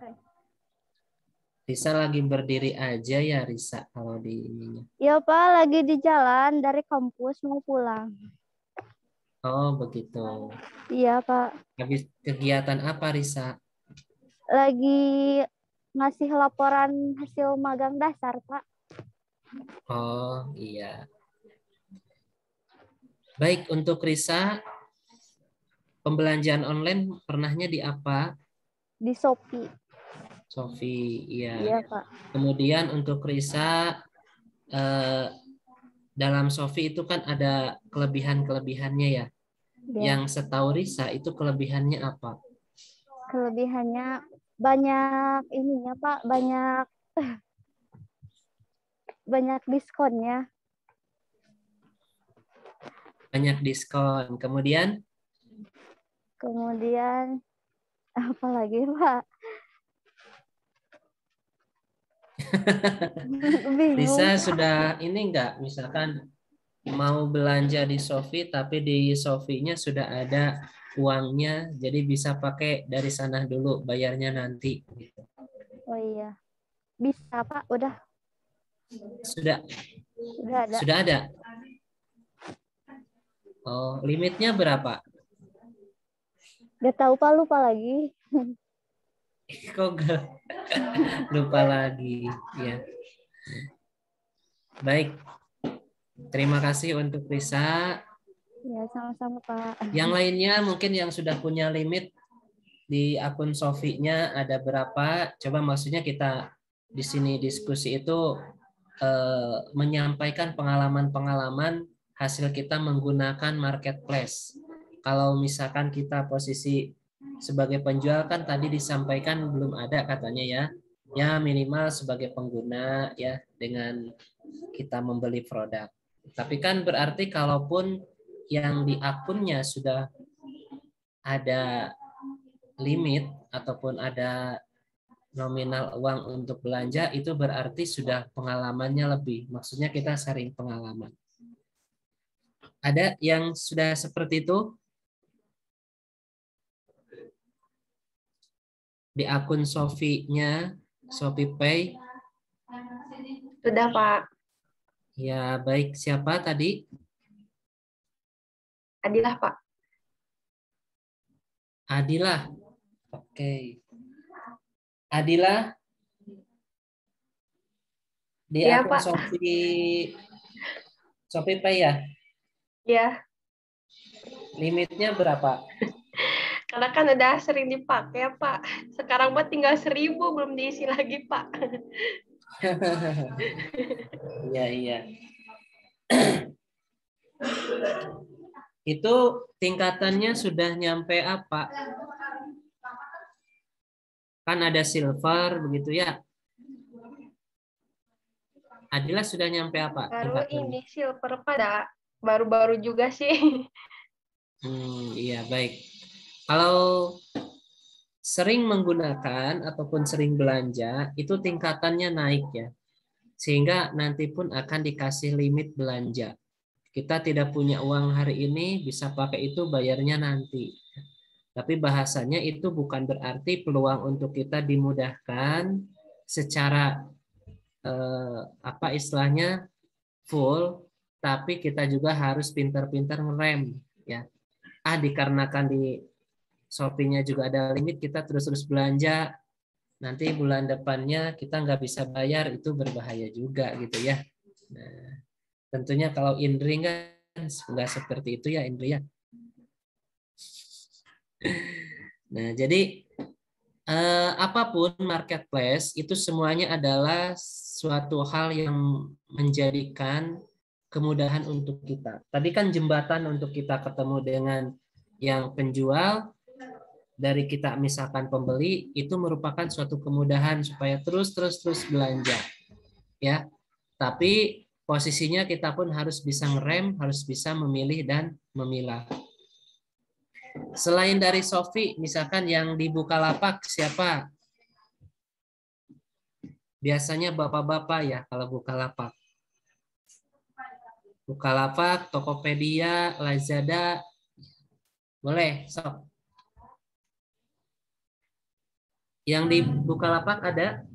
Risa lagi berdiri aja ya, Risa, kalau di ininya. Iya, Pak, lagi di jalan dari kampus mau pulang. Oh, begitu. Iya, Pak. Habis kegiatan apa, Risa? Lagi ngasih laporan hasil magang dasar, Pak. Oh, iya. Baik, untuk Risa, pembelanjaan online pernahnya di apa? Di Shopee. Shopee, iya. Iya, Pak. Kemudian untuk Risa, dalam Shopee itu kan ada kelebihan-kelebihannya ya. Iya. Yang setahu Risa itu kelebihannya apa? Kelebihannya banyak ininya, Pak. Banyak diskonnya. banyak diskon. Kemudian apa lagi, Pak? Bingung. Lisa sudah ini enggak, misalkan mau belanja di Shopee tapi di Shopee-nya sudah ada uangnya, jadi bisa pakai dari sana dulu, bayarnya nanti. Gitu. Oh iya. Bisa, Pak. Udah Sudah ada. sudah ada. Oh, limitnya berapa? Gak tahu, Pak. Lupa lagi. Kok enggak? Lupa lagi. Ya. Baik. Terima kasih untuk Lisa. Ya, sama-sama, Pak. Yang lainnya mungkin yang sudah punya limit di akun Shopee-nya ada berapa? Coba maksudnya kita di sini diskusi itu menyampaikan pengalaman-pengalaman hasil kita menggunakan marketplace. Kalau misalkan kita posisi sebagai penjual kan tadi disampaikan belum ada katanya ya. Ya minimal sebagai pengguna ya dengan kita membeli produk. Tapi kan berarti kalaupun yang di akunnya sudah ada limit ataupun ada nominal uang untuk belanja, itu berarti sudah pengalamannya lebih. Maksudnya kita sharing pengalaman. Ada yang sudah seperti itu? Di akun Shopee-nya, Shopee Pay? Sudah, Pak. Ya, baik. Siapa tadi? Adilah, Pak. Adilah. Oke. Adilah. Di Iya, akun Pak. Shopee Pay ya? Ya, Limitnya berapa? karena kan udah sering dipakai ya, Pak. Sekarang buat tinggal 1.000, belum diisi lagi, Pak. Iya, iya. Itu tingkatannya sudah nyampe apa? Kan ada silver begitu ya. Adila sudah nyampe apa? Baru tingkatannya? ini silver pada baru-baru juga sih. Iya, baik. Kalau sering menggunakan ataupun sering belanja, itu tingkatannya naik ya. Sehingga nanti pun akan dikasih limit belanja. Kita tidak punya uang hari ini, bisa pakai itu bayarnya nanti. Tapi bahasanya itu bukan berarti peluang untuk kita dimudahkan secara apa istilahnya full, tapi kita juga harus pintar-pintar ngerem ya. Dikarenakan di Shopee-nya juga ada limit, kita terus-terus belanja, nanti bulan depannya kita nggak bisa bayar, itu berbahaya juga gitu ya. Nah, tentunya kalau Indri kan nggak seperti itu ya Indri ya. Nah, jadi apapun marketplace itu semuanya adalah suatu hal yang menjadikan kemudahan untuk kita. Tadi kan jembatan untuk kita ketemu dengan yang penjual, dari kita misalkan pembeli, itu merupakan suatu kemudahan supaya terus belanja. Ya. Tapi posisinya kita pun harus bisa ngerem, harus bisa memilih dan memilah. Selain dari Shopee, misalkan yang di Bukalapak siapa? Biasanya bapak-bapak ya kalau Bukalapak. Bukalapak, Tokopedia, Lazada, boleh, sok. Yang di Bukalapak ada?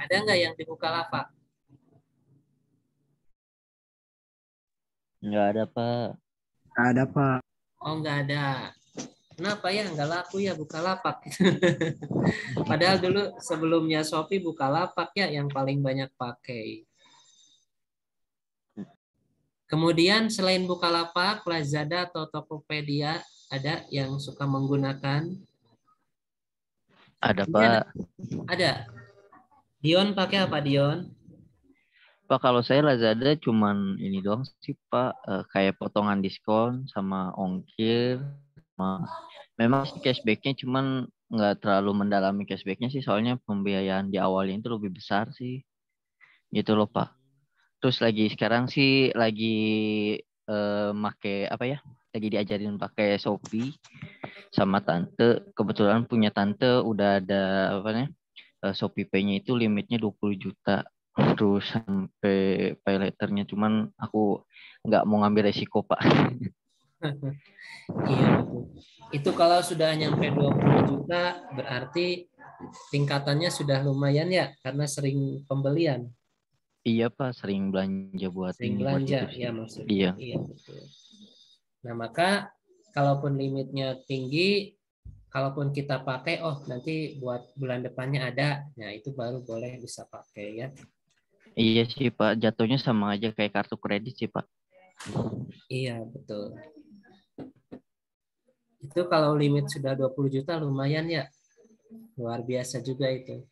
Ada nggak yang di Bukalapak? Nggak ada, Pak. Nggak ada, Pak. Oh, nggak ada. Kenapa ya nggak laku ya Bukalapak? Padahal dulu sebelumnya Shopee Bukalapak ya yang paling banyak pakai. Kemudian selain Bukalapak, Lazada atau Tokopedia, ada yang suka menggunakan? Ada, Pak. Ada. Dion pakai apa, Dion? Pak, kalau saya Lazada cuman ini doang sih, Pak. Kayak potongan diskon sama ongkir Memang sih cashbacknya cuman nggak terlalu mendalami cashbacknya sih, soalnya pembiayaan di awalnya itu lebih besar sih. Gitu loh, Pak. Terus sekarang sih lagi make apa ya? Lagi diajarin pakai Shopee sama tante. Kebetulan punya tante udah ada apa namanya? Shopee Pay-nya itu limitnya 20 juta. Terus sampai pay later-nya, cuman aku nggak mau ngambil resiko, Pak. Iya, betul. Itu kalau sudah nyampe 20 juta berarti tingkatannya sudah lumayan ya karena sering pembelian. Iya, Pak, sering belanja buat Sering ini, buat itu belanja sih. ya maksudnya. Iya. Iya, betul. Nah, maka kalaupun limitnya tinggi, kalaupun kita pakai, oh nanti buat bulan depannya ada, nah itu baru boleh bisa pakai ya. Iya sih, Pak, jatuhnya sama aja kayak kartu kredit sih, Pak. Iya, betul. Itu kalau limit sudah 20 juta lumayan ya. Luar biasa juga itu.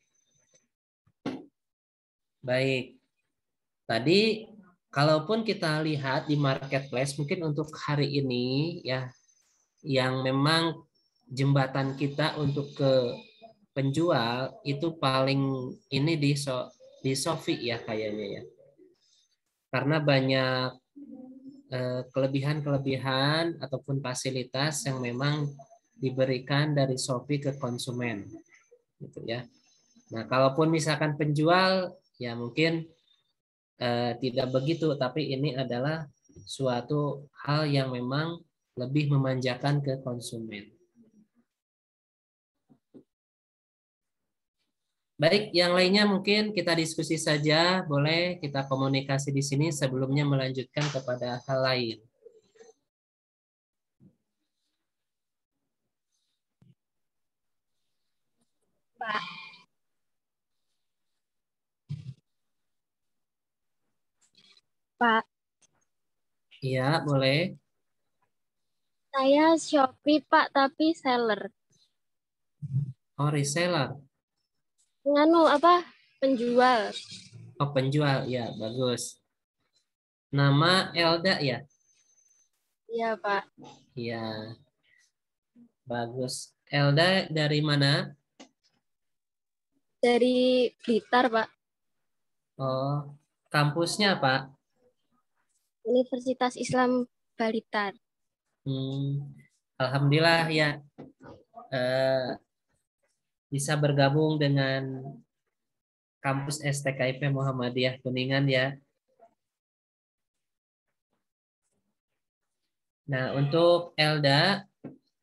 Baik. Tadi kalaupun kita lihat di marketplace mungkin untuk hari ini ya yang memang jembatan kita untuk ke penjual itu paling ini di Shopee ya kayaknya ya. Karena banyak kelebihan-kelebihan ataupun fasilitas yang memang diberikan dari Shopee ke konsumen gitu ya. Nah, kalaupun misalkan penjual ya mungkin tidak begitu, tapi ini adalah suatu hal yang memang lebih memanjakan ke konsumen. Baik, yang lainnya mungkin kita diskusi saja, boleh kita komunikasi di sini sebelumnya melanjutkan kepada hal lain. Pak. Pak, Iya, boleh. Saya Shopee, Pak, tapi seller. Oh, reseller. Nganu apa? Penjual. Oh, penjual. Ya, bagus. Nama Elda ya? Iya, Pak. Iya. Bagus. Elda dari mana? Dari Blitar, Pak. Oh, kampusnya Pak? Universitas Islam Blitar. Alhamdulillah ya. Bisa bergabung dengan kampus STKIP Muhammadiyah Kuningan ya. Nah, untuk Elda,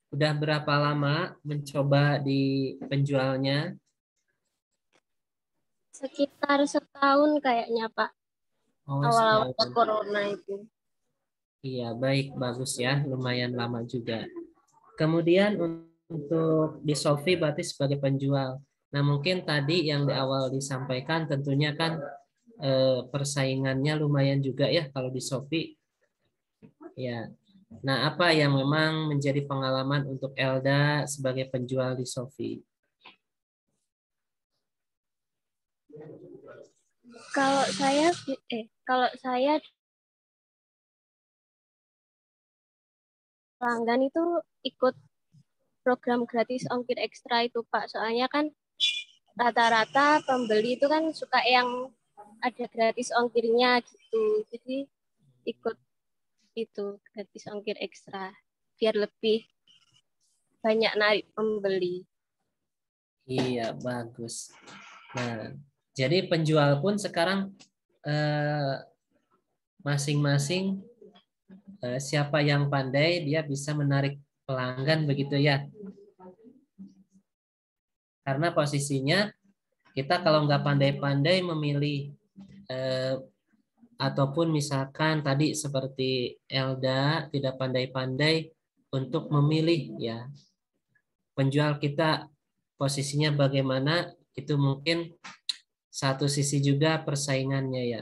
udah berapa lama mencoba di penjualnya? Sekitar setahun kayaknya, Pak. Oh, Awal-awal setahun. corona itu. Iya, baik, bagus ya. Lumayan lama juga. Kemudian untuk di Shopee berarti sebagai penjual. Nah, mungkin tadi yang di awal disampaikan tentunya kan persaingannya lumayan juga ya kalau di Shopee. Ya. Nah, apa yang memang menjadi pengalaman untuk Elda sebagai penjual di Shopee? Kalau saya pelanggan itu ikut program gratis ongkir ekstra itu, Pak. Soalnya kan rata-rata pembeli itu kan suka yang ada gratis ongkirnya gitu. Jadi ikut itu gratis ongkir ekstra biar lebih banyak narik pembeli. Iya, bagus. Nah, jadi penjual pun sekarang masing-masing siapa yang pandai dia bisa menarik pelanggan begitu ya. Karena posisinya kita kalau nggak pandai-pandai memilih ataupun misalkan tadi seperti Elda tidak pandai-pandai untuk memilih ya penjual kita posisinya bagaimana itu mungkin satu sisi juga persaingannya ya.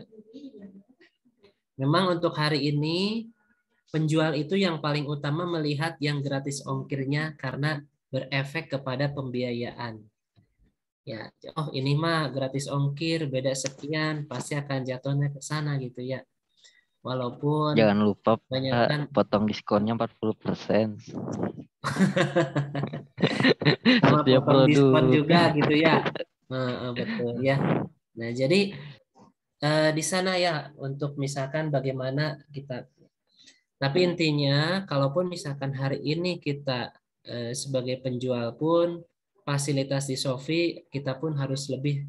Memang untuk hari ini penjual itu yang paling utama melihat yang gratis ongkirnya karena berefek kepada pembiayaan. Ya, oh ini mah gratis ongkir beda sekian pasti akan jatuhnya ke sana gitu ya. Walaupun Jangan lupa Pak, kebanyakan potong diskonnya 40%. sama Setiap potong diskon produk. juga gitu ya. Betul ya. Nah, jadi di sana ya untuk misalkan bagaimana kita. Tapi intinya, kalaupun misalkan hari ini kita sebagai penjual pun fasilitas di Shopee, kita pun harus lebih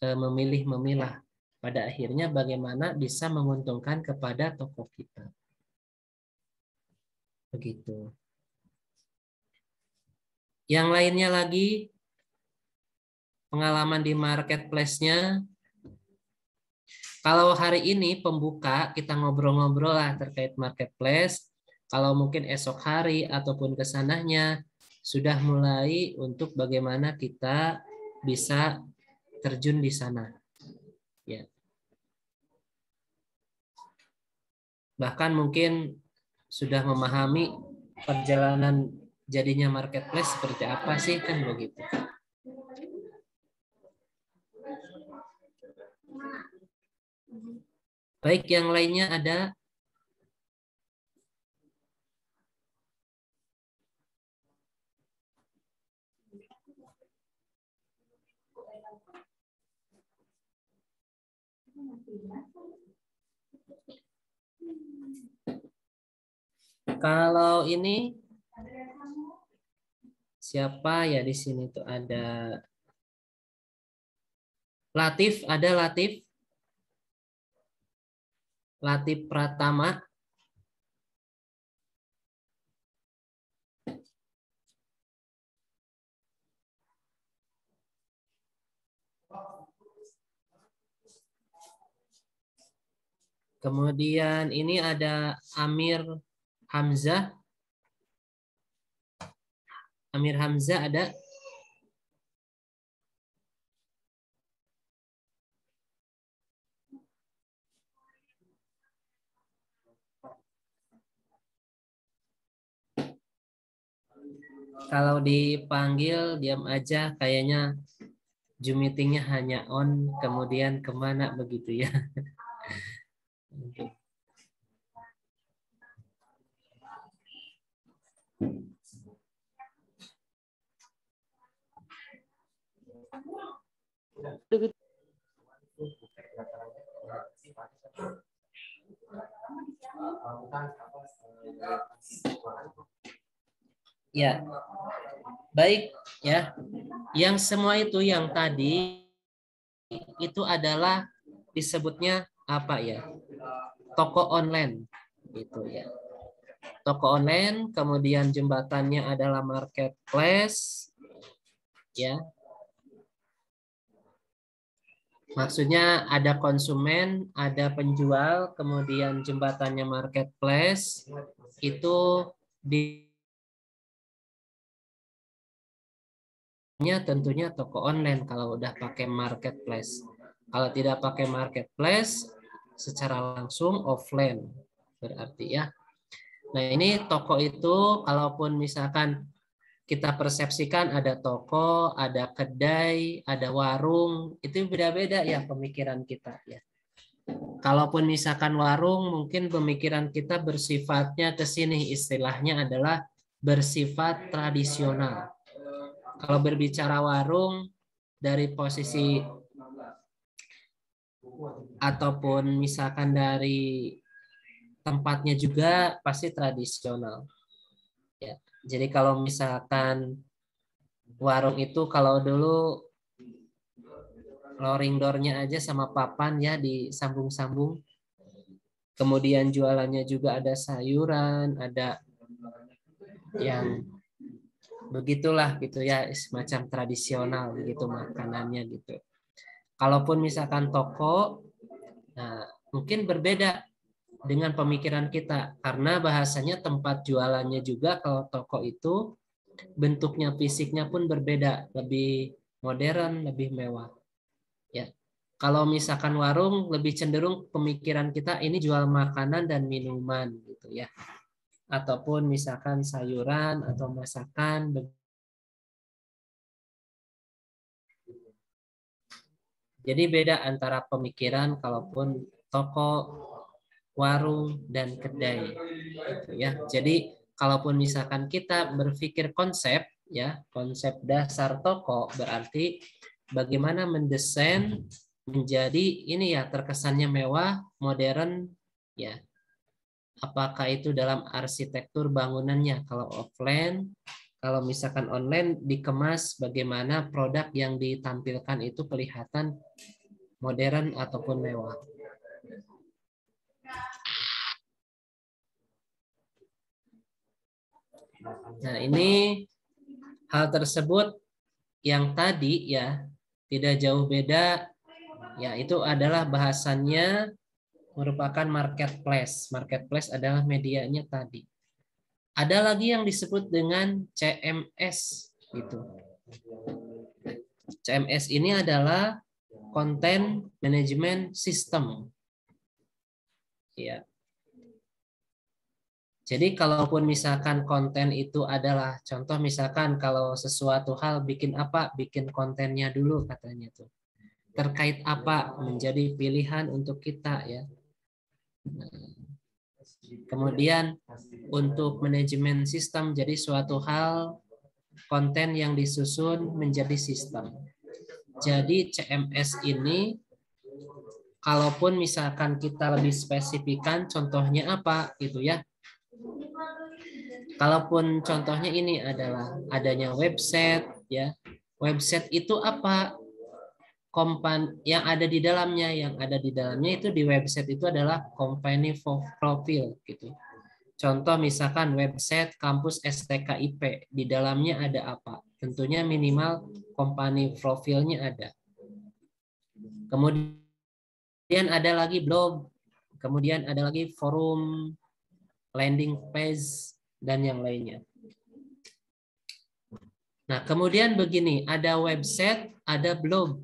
memilah. Pada akhirnya bagaimana bisa menguntungkan kepada toko kita. Begitu. Yang lainnya lagi, pengalaman di marketplace-nya. Kalau hari ini pembuka, kita ngobrol-ngobrol lah terkait marketplace. Kalau mungkin esok hari ataupun kesananya, sudah mulai untuk bagaimana kita bisa terjun di sana. Ya. Bahkan mungkin sudah memahami perjalanan jadinya marketplace seperti apa sih, kan begitu. Baik, yang lainnya ada? Kalau ini siapa ya di sini tuh ada Latif, ada Latif? Latif Pratama. Kemudian ini ada Amir Hamzah. Amir Hamzah ada? Kalau dipanggil diam aja, kayaknya Zoom meetingnya hanya on, kemudian kemana begitu ya. Ya, baik ya. Yang semua itu yang tadi itu adalah disebutnya apa ya? Toko online, gitu ya. Toko online, kemudian jembatannya adalah marketplace, ya. Maksudnya ada konsumen, ada penjual, kemudian jembatannya marketplace, itu tentunya toko online kalau udah pakai marketplace. Kalau tidak pakai marketplace, secara langsung offline berarti ya. Nah ini toko itu, kalaupun misalkan kita persepsikan ada toko, ada kedai, ada warung, itu beda-beda ya pemikiran kita ya. Kalaupun misalkan warung, mungkin pemikiran kita bersifatnya ke sini, istilahnya adalah bersifat tradisional. Kalau berbicara warung dari posisi ataupun misalkan dari tempatnya juga pasti tradisional. Ya. Jadi kalau misalkan warung itu kalau dulu lowering door-nya aja sama papan ya disambung-sambung. Kemudian jualannya juga ada sayuran, ada yang begitulah gitu ya, semacam tradisional gitu makanannya gitu. Kalaupun misalkan toko, nah mungkin berbeda dengan pemikiran kita karena bahasanya tempat jualannya juga. Kalau toko itu bentuknya fisiknya pun berbeda, lebih modern, lebih mewah. Ya. Kalau misalkan warung lebih cenderung pemikiran kita ini jual makanan dan minuman gitu ya. Ataupun misalkan sayuran atau masakan. Jadi beda antara pemikiran kalaupun toko warung, dan kedai. Gitu ya. Jadi kalaupun misalkan kita berpikir konsep, ya konsep dasar toko berarti bagaimana mendesain menjadi ini ya terkesannya mewah, modern, ya. Apakah itu dalam arsitektur bangunannya kalau offline, kalau misalkan online dikemas bagaimana produk yang ditampilkan itu kelihatan modern ataupun mewah. Nah, ini hal tersebut yang tadi ya tidak jauh beda, ya itu adalah bahasannya merupakan marketplace. Marketplace adalah medianya tadi. Ada lagi yang disebut dengan CMS gitu. CMS ini adalah Content Management System. Ya. Jadi kalaupun misalkan konten itu adalah contoh misalkan kalau sesuatu hal bikin apa, bikin kontennya dulu katanya tuh. Terkait apa menjadi pilihan untuk kita ya. Kemudian untuk manajemen sistem jadi suatu hal konten yang disusun menjadi sistem. Jadi CMS ini kalaupun misalkan kita lebih spesifikkan contohnya apa gitu ya. Kalaupun contohnya ini adalah adanya website ya. Website itu apa? Yang ada di dalamnya itu di website itu adalah company profile gitu. Contoh misalkan website kampus STKIP, di dalamnya ada apa? Tentunya minimal company profilnya ada. Kemudian ada lagi blog, kemudian ada lagi forum, landing page, dan yang lainnya. Nah, kemudian begini, ada website, ada blog.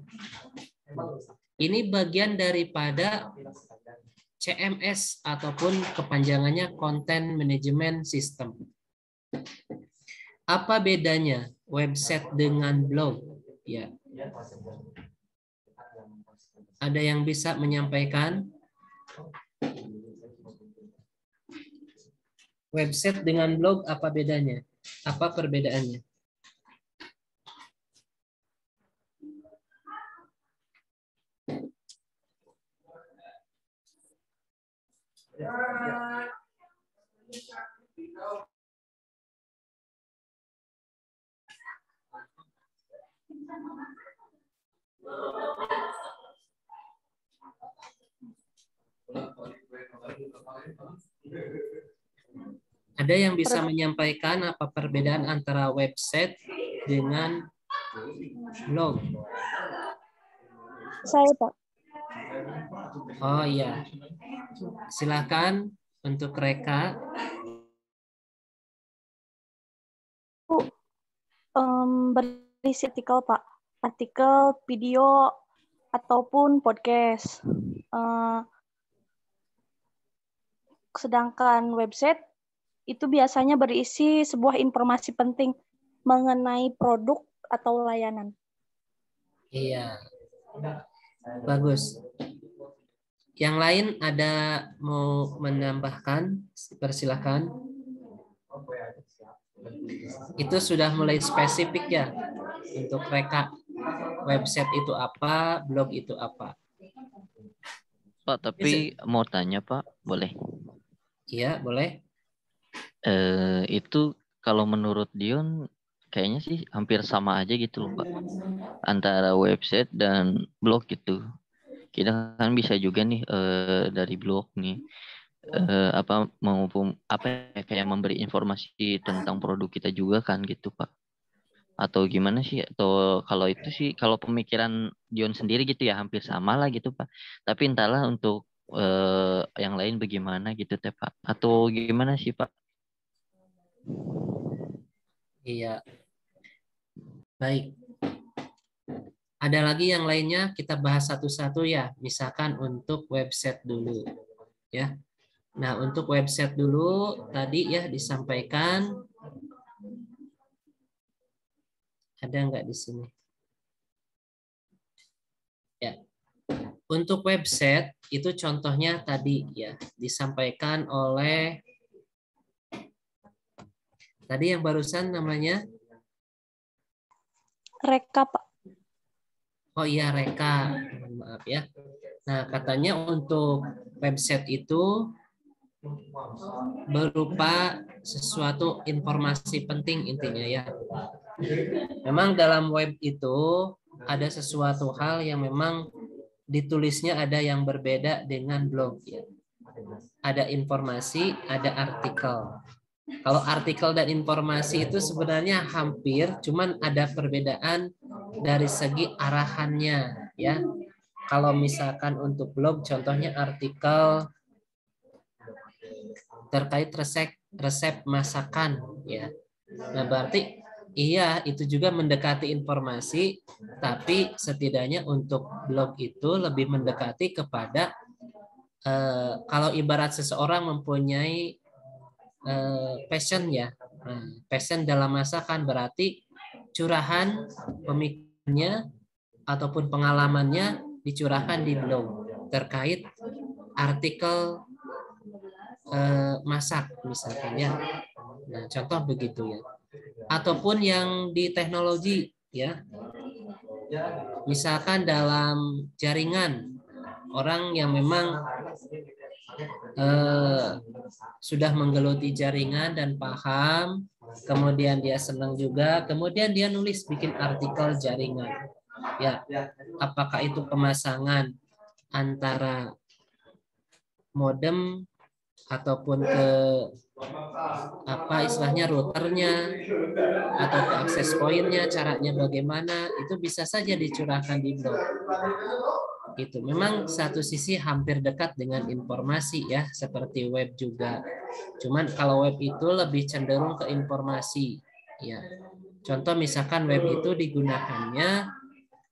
Ini bagian daripada CMS ataupun kepanjangannya Content Management System. Apa bedanya website dengan blog? Ya. Ada yang bisa menyampaikan? Website dengan blog apa bedanya? Apa perbedaannya? Ada yang bisa menyampaikan apa perbedaan antara website dengan blog? Saya, Pak. Oh iya. Silakan untuk Reka. Berisi artikel, Pak. Artikel, video, ataupun podcast. Sedangkan website itu biasanya berisi sebuah informasi penting mengenai produk atau layanan. Iya. Bagus. Yang lain ada mau menambahkan? Persilahkan. Itu sudah mulai spesifik ya untuk Reka. Website itu apa, blog itu apa. Pak, tapi mau tanya Pak, boleh? Iya, boleh. Itu kalau menurut Dion kayaknya sih hampir sama aja gitu loh Pak. Antara website dan blog gitu. Kita kan bisa juga nih dari blog nih kayak memberi informasi tentang produk kita juga kan gitu Pak. Atau gimana sih? Atau kalau itu sih kalau pemikiran Dion sendiri gitu ya hampir sama lah gitu Pak. Tapi entahlah untuk yang lain bagaimana gitu teh Pak. Atau gimana sih Pak? Iya. Baik. Ada lagi yang lainnya kita bahas satu-satu ya. Misalkan untuk website dulu. Ya. Nah, untuk website dulu tadi ya disampaikan. Ada nggak di sini? Ya. Untuk website itu contohnya tadi ya disampaikan oleh tadi yang barusan namanya Reka, Pak. oh iya Reka, maaf ya. Nah katanya untuk website itu berupa sesuatu informasi penting intinya ya. Memang dalam web itu ada sesuatu hal yang memang ditulisnya ada yang berbeda dengan blog ya. Ada informasi, ada artikel. Kalau artikel dan informasi itu sebenarnya hampir, cuman ada perbedaan dari segi arahannya ya. Kalau misalkan untuk blog contohnya artikel terkait resep masakan ya. Nah, berarti iya itu juga mendekati informasi, tapi setidaknya untuk blog itu lebih mendekati kepada kalau ibarat seseorang mempunyai passion ya. Nah, passion dalam masakan berarti curahan pemikirannya ataupun pengalamannya dicurahkan di blog terkait artikel masak misalkan ya. Nah, contoh begitu ya. Ataupun yang di teknologi ya. Misalkan dalam jaringan orang yang memang sudah menggeluti jaringan dan paham, kemudian dia senang juga, kemudian dia nulis bikin artikel jaringan. Ya, apakah itu pemasangan antara modem ataupun ke apa istilahnya routernya atau ke akses poinnya, caranya bagaimana, itu bisa saja dicurahkan di blog. Gitu. Memang satu sisi hampir dekat dengan informasi ya, seperti web juga. Cuman kalau web itu lebih cenderung ke informasi ya. Contoh misalkan web itu digunakannya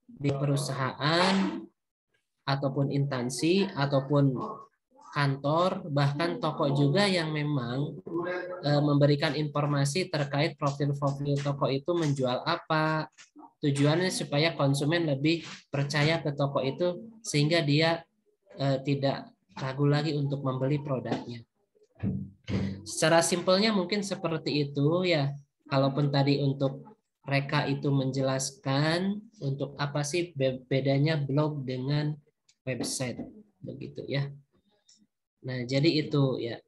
di perusahaan ataupun instansi ataupun kantor, bahkan toko juga yang memang memberikan informasi terkait profil-profil toko itu menjual apa. Tujuannya supaya konsumen lebih percaya ke toko itu sehingga dia tidak ragu lagi untuk membeli produknya. Secara simpelnya mungkin seperti itu ya. Kalaupun tadi untuk Reka itu menjelaskan untuk apa sih bedanya blog dengan website begitu ya. Nah, jadi itu ya.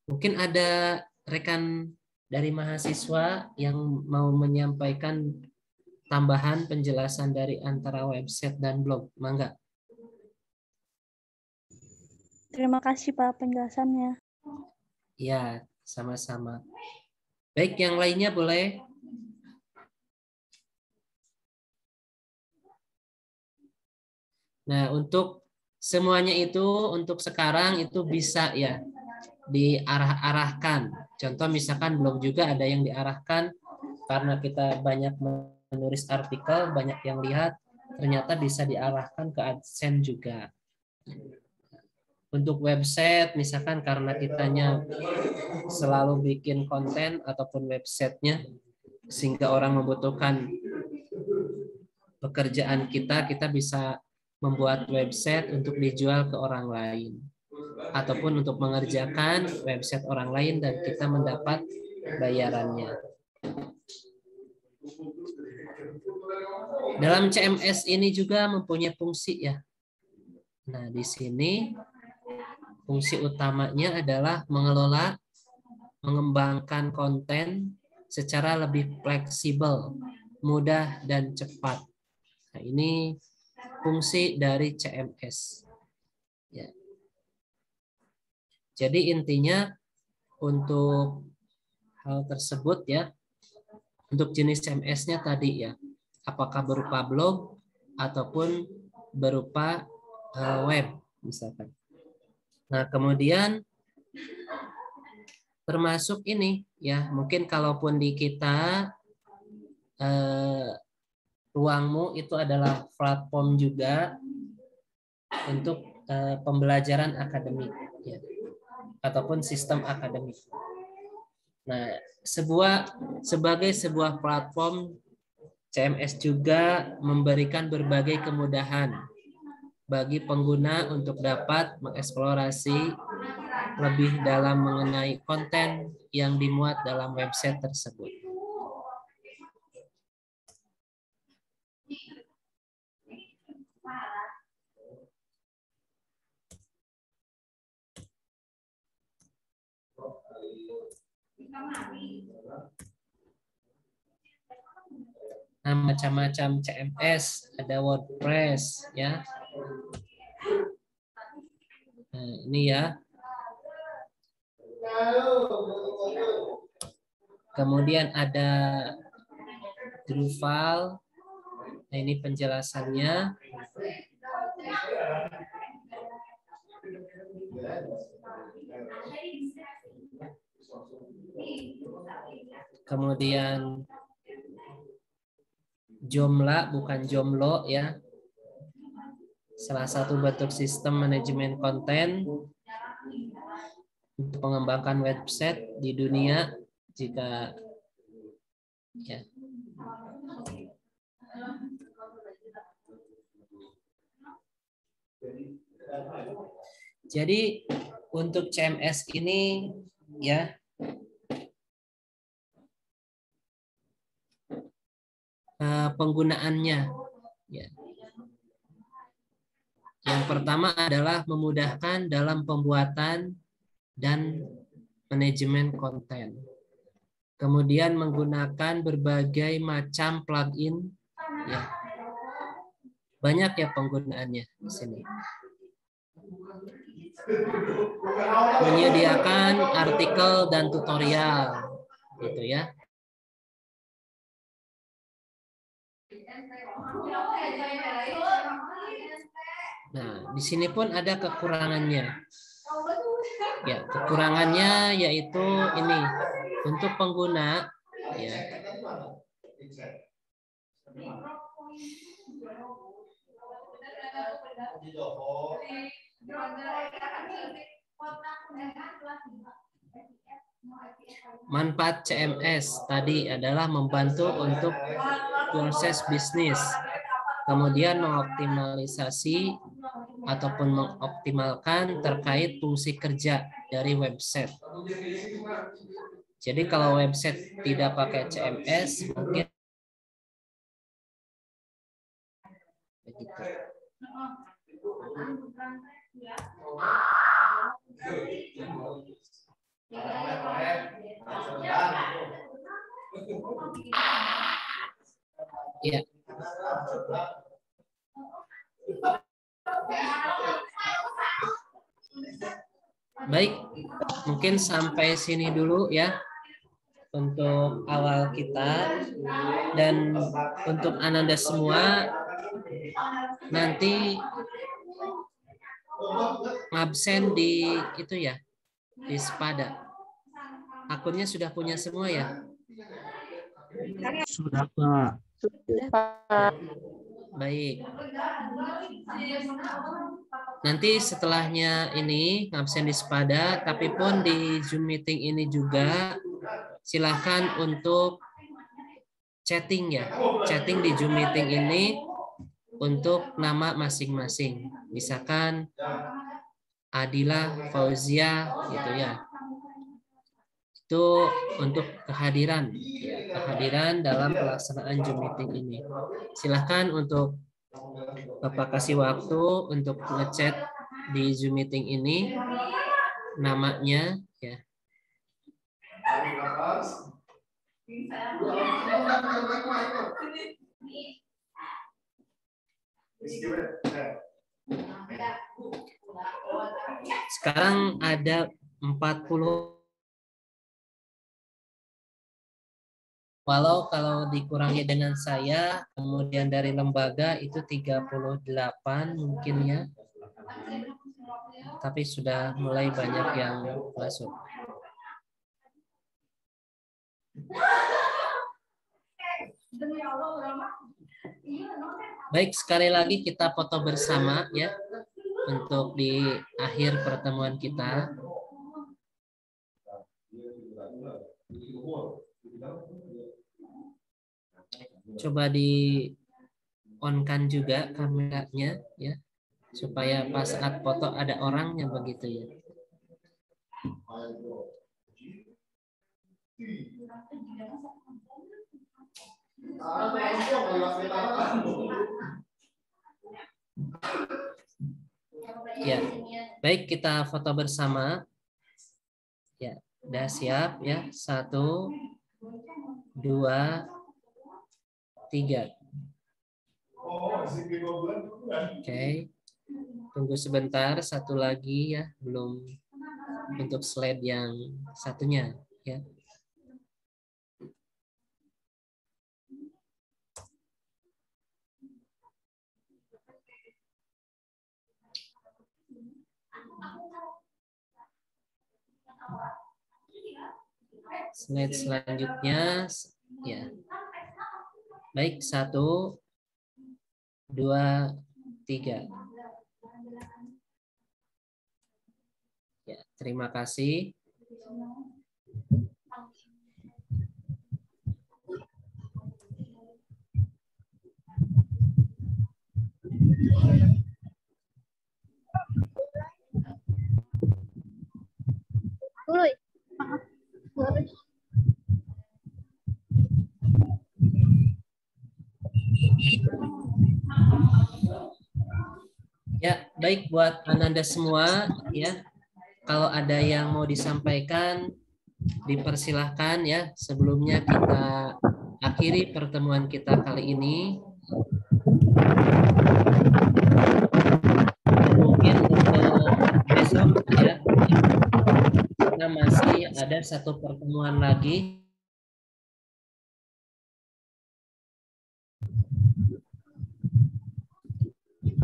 Mungkin ada rekan dari mahasiswa yang mau menyampaikan tambahan penjelasan dari antara website dan blog. Mangga. Terima kasih Pak penjelasannya. Ya, sama-sama. Baik, yang lainnya boleh. Nah, untuk semuanya itu untuk sekarang itu bisa ya diarah-arahkan. Contoh misalkan blog juga ada yang diarahkan karena kita banyak menulis artikel, banyak yang lihat, ternyata bisa diarahkan ke AdSense juga. Untuk website misalkan karena kitanya selalu bikin konten ataupun websitenya sehingga orang membutuhkan pekerjaan kita bisa membuat website untuk dijual ke orang lain ataupun untuk mengerjakan website orang lain dan kita mendapat bayarannya. Dalam CMS ini juga mempunyai fungsi ya. Nah, di sini fungsi utamanya adalah mengelola, mengembangkan konten secara lebih fleksibel, mudah dan cepat. Nah, ini fungsi dari CMS. Ya. Jadi intinya untuk hal tersebut ya, untuk jenis CMS-nya tadi ya, apakah berupa blog ataupun berupa web misalkan. Nah, kemudian termasuk ini ya, mungkin kalaupun di kita Ruangmu itu adalah platform juga untuk pembelajaran akademik ya, ataupun sistem akademik. Nah, sebagai sebuah platform CMS juga memberikan berbagai kemudahan bagi pengguna untuk dapat mengeksplorasi lebih dalam mengenai konten yang dimuat dalam website tersebut. Nah, macam-macam CMS, ada WordPress, ya. Nah, ini ya. Kemudian ada Drupal. Nah, ini penjelasannya. Kemudian Joomla, bukan Joomla ya. Salah satu bentuk sistem manajemen konten untuk mengembangkan website di dunia. Jika ya. Jadi untuk CMS ini ya, penggunaannya ya. Yang pertama adalah memudahkan dalam pembuatan dan manajemen konten. Kemudian menggunakan berbagai macam plugin ya. Banyak ya penggunaannya di sini. Menyediakan artikel dan tutorial gitu ya. Nah, di sini pun ada kekurangannya. Ya, kekurangannya yaitu ini untuk pengguna ya. Manfaat CMS tadi adalah membantu untuk proses bisnis, kemudian mengoptimalisasi ataupun mengoptimalkan terkait fungsi kerja dari website. Jadi kalau website tidak pakai CMS mungkin begitu. Ya. Baik, mungkin sampai sini dulu ya untuk awal kita, dan untuk Ananda semua nanti absen di itu ya, di Spada. Akunnya sudah punya semua ya? Sudah, Pak. Baik. Nanti setelahnya ini absen di Spada, tapi pun di Zoom meeting ini juga silahkan untuk chatting ya. Chatting di Zoom meeting ini untuk nama masing-masing. Misalkan Adila, Fauzia gitu ya. Itu untuk kehadiran dalam pelaksanaan Zoom meeting ini. Silahkan untuk Bapak kasih waktu untuk ngechat di Zoom meeting ini namanya ya. Sekarang ada 40. Kalau dikurangi dengan saya, kemudian dari lembaga itu 38 mungkin ya. Tapi sudah mulai banyak yang masuk. Baik, sekali lagi kita foto bersama ya untuk di akhir pertemuan kita. Coba di on-kan juga kameranya ya. supaya pas saat foto ada orangnya begitu ya. Ya, baik, kita foto bersama. Ya, udah siap ya. 1, 2, 3. Oke. Tunggu sebentar, satu lagi ya, belum untuk slide yang satunya ya. Slide selanjutnya ya. Baik, 1, 2, 3. Ya, terima kasih. Ya, baik buat Ananda semua ya. Kalau ada yang mau disampaikan, dipersilahkan ya. Sebelumnya kita akhiri pertemuan kita kali ini. Mungkin untuk besok ya, kita masih ada satu pertemuan lagi.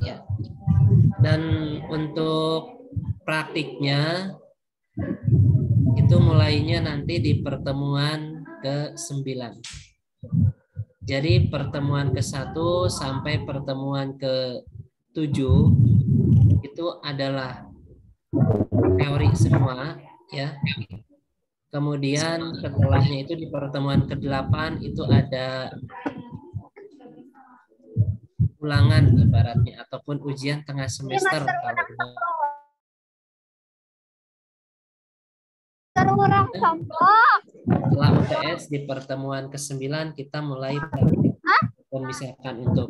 Ya. Dan untuk praktiknya itu mulainya nanti di pertemuan ke-9. Jadi pertemuan ke-1 sampai pertemuan ke-7 itu adalah teori semua ya. Kemudian setelahnya itu di pertemuan ke-8 itu ada ulangan ibaratnya ataupun ujian tengah semester setelah UTS di pertemuan ke-9 kita mulai praktik misalkan untuk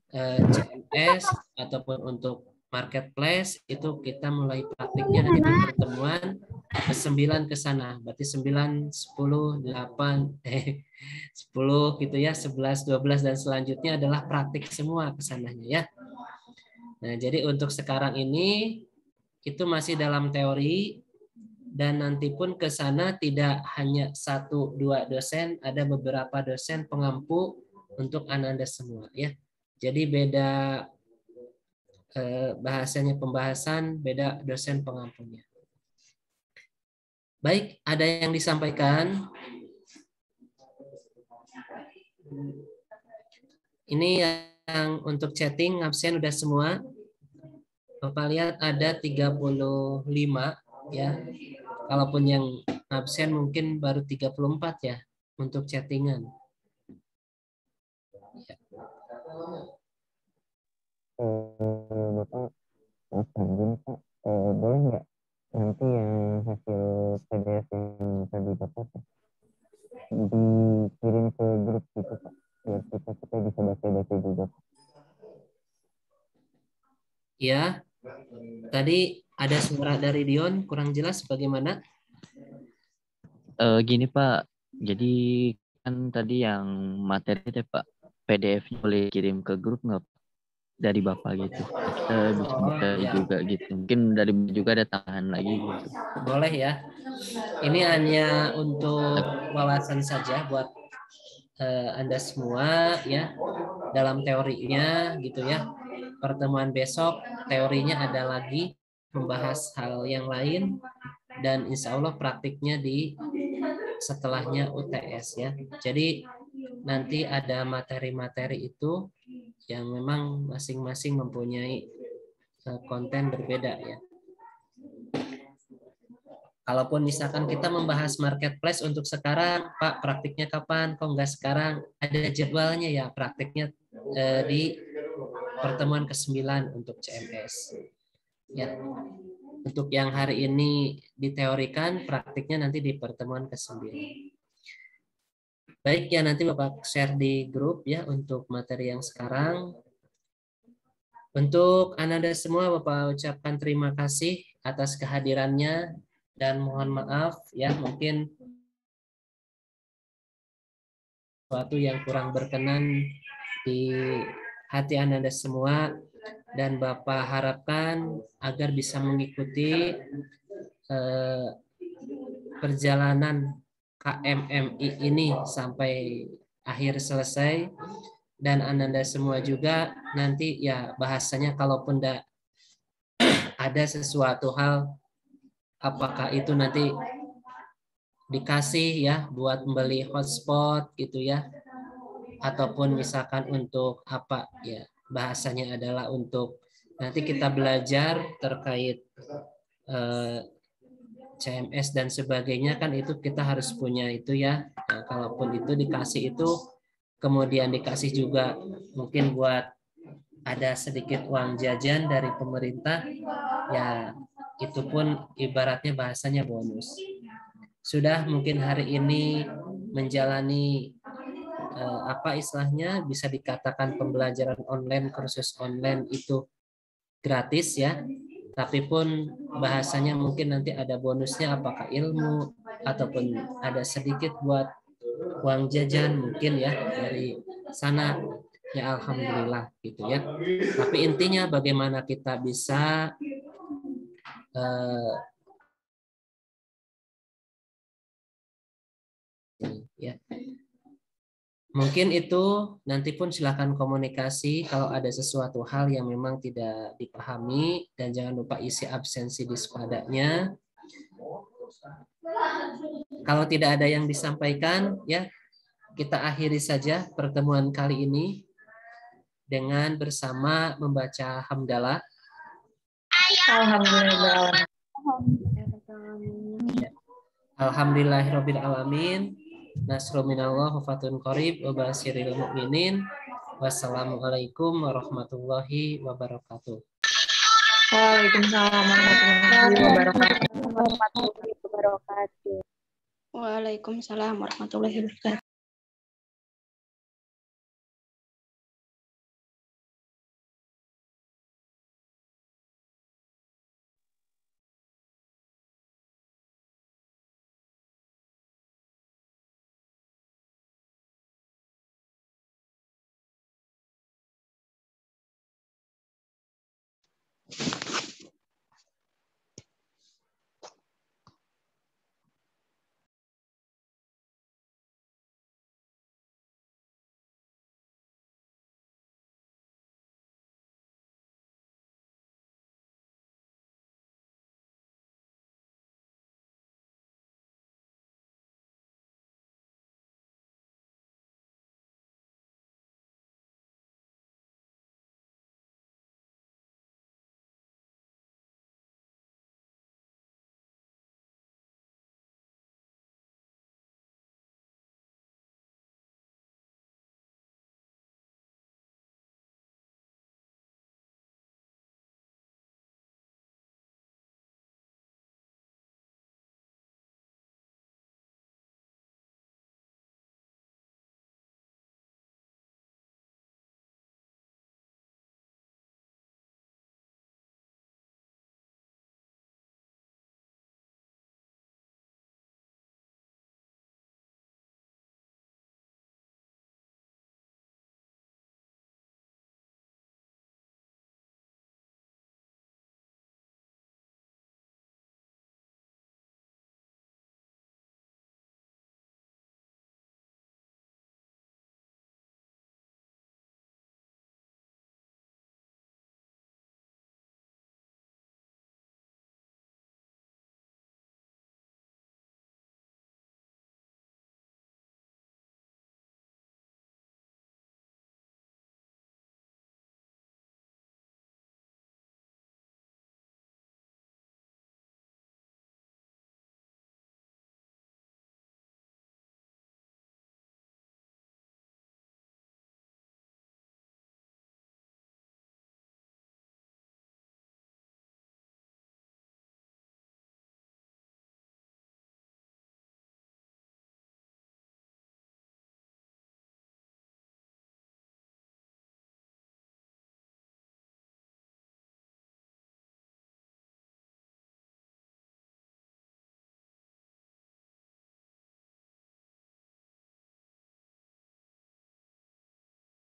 CMS ataupun untuk marketplace itu kita mulai praktiknya nanti di pertemuan ke-9 ke sana. Berarti 9, 10, 8, 10 gitu ya, 11, 12 dan selanjutnya adalah praktik semua ke sananya ya. Nah, jadi untuk sekarang ini itu masih dalam teori dan nanti pun ke sana tidak hanya 1-2 dosen, ada beberapa dosen pengampu untuk Ananda semua ya. Jadi beda bahasanya pembahasan, beda dosen pengampunya. Baik, ada yang disampaikan? Ini yang untuk chatting absen udah semua. Bapak lihat ada 35 ya. Kalaupun yang absen mungkin baru 34 ya untuk chattingan. Ya. Bapak, izin Pak, boleh nggak nanti yang hasil PDF yang tadi dapat dikirim ke grup gitu Pak, biar kita bisa baca-baca juga Pak. Ya, tadi ada suara dari Dion kurang jelas bagaimana? Gini Pak, jadi kan tadi yang materi deh Pak, PDF-nya boleh kirim ke grup nggak Pak? Dari Bapak gitu, kita bisa baca juga gitu. Mungkin dari juga ada tambahan lagi gitu. Boleh ya. Ini hanya untuk wawasan saja buat Anda semua ya dalam teorinya gitu ya. Pertemuan besok teorinya ada lagi membahas hal yang lain dan insya Allah praktiknya di setelahnya UTS ya. Jadi nanti ada materi-materi itu yang memang masing-masing mempunyai konten berbeda ya. Kalaupun misalkan kita membahas marketplace untuk sekarang, Pak praktiknya kapan? Kok nggak sekarang? Ada jadwalnya ya praktiknya di pertemuan ke-9 untuk CMS. Ya. Untuk yang hari ini diteorikan, praktiknya nanti di pertemuan ke-9. Baik ya, nanti Bapak share di grup ya untuk materi yang sekarang. Untuk Ananda semua, Bapak ucapkan terima kasih atas kehadirannya dan mohon maaf ya mungkin sesuatu yang kurang berkenan di hati Ananda semua, dan Bapak harapkan agar bisa mengikuti perjalanan KMMI ini sampai akhir selesai, dan Ananda semua juga nanti ya bahasanya kalaupun ada sesuatu hal, apakah itu nanti dikasih ya buat membeli hotspot gitu ya, ataupun misalkan untuk apa ya, bahasanya adalah untuk nanti kita belajar terkait CMS dan sebagainya, kan itu kita harus punya itu ya. Nah, kalaupun itu dikasih itu, kemudian dikasih juga mungkin buat ada sedikit uang jajan dari pemerintah, ya itu pun ibaratnya bahasanya bonus. Sudah mungkin hari ini menjalani apa istilahnya, bisa dikatakan pembelajaran online, kursus online itu gratis ya, tapi pun bahasanya mungkin nanti ada bonusnya, apakah ilmu ataupun ada sedikit buat uang jajan mungkin ya dari sana, ya alhamdulillah gitu ya. Tapi intinya bagaimana kita bisa ya. Mungkin itu nanti pun silakan komunikasi kalau ada sesuatu hal yang memang tidak dipahami, dan jangan lupa isi absensi di sepadanya. Kalau tidak ada yang disampaikan ya, kita akhiri saja pertemuan kali ini dengan bersama membaca hamdalah. Alhamdulillah. Alhamdulillahirabbil alamin. Nasrul minallah wa fatun qarib wa basyiril mu'minin. Wassalamualaikum warahmatullahi wabarakatuh. Waalaikumsalam warahmatullahi wabarakatuh. Waalaikumsalam warahmatullahi wabarakatuh.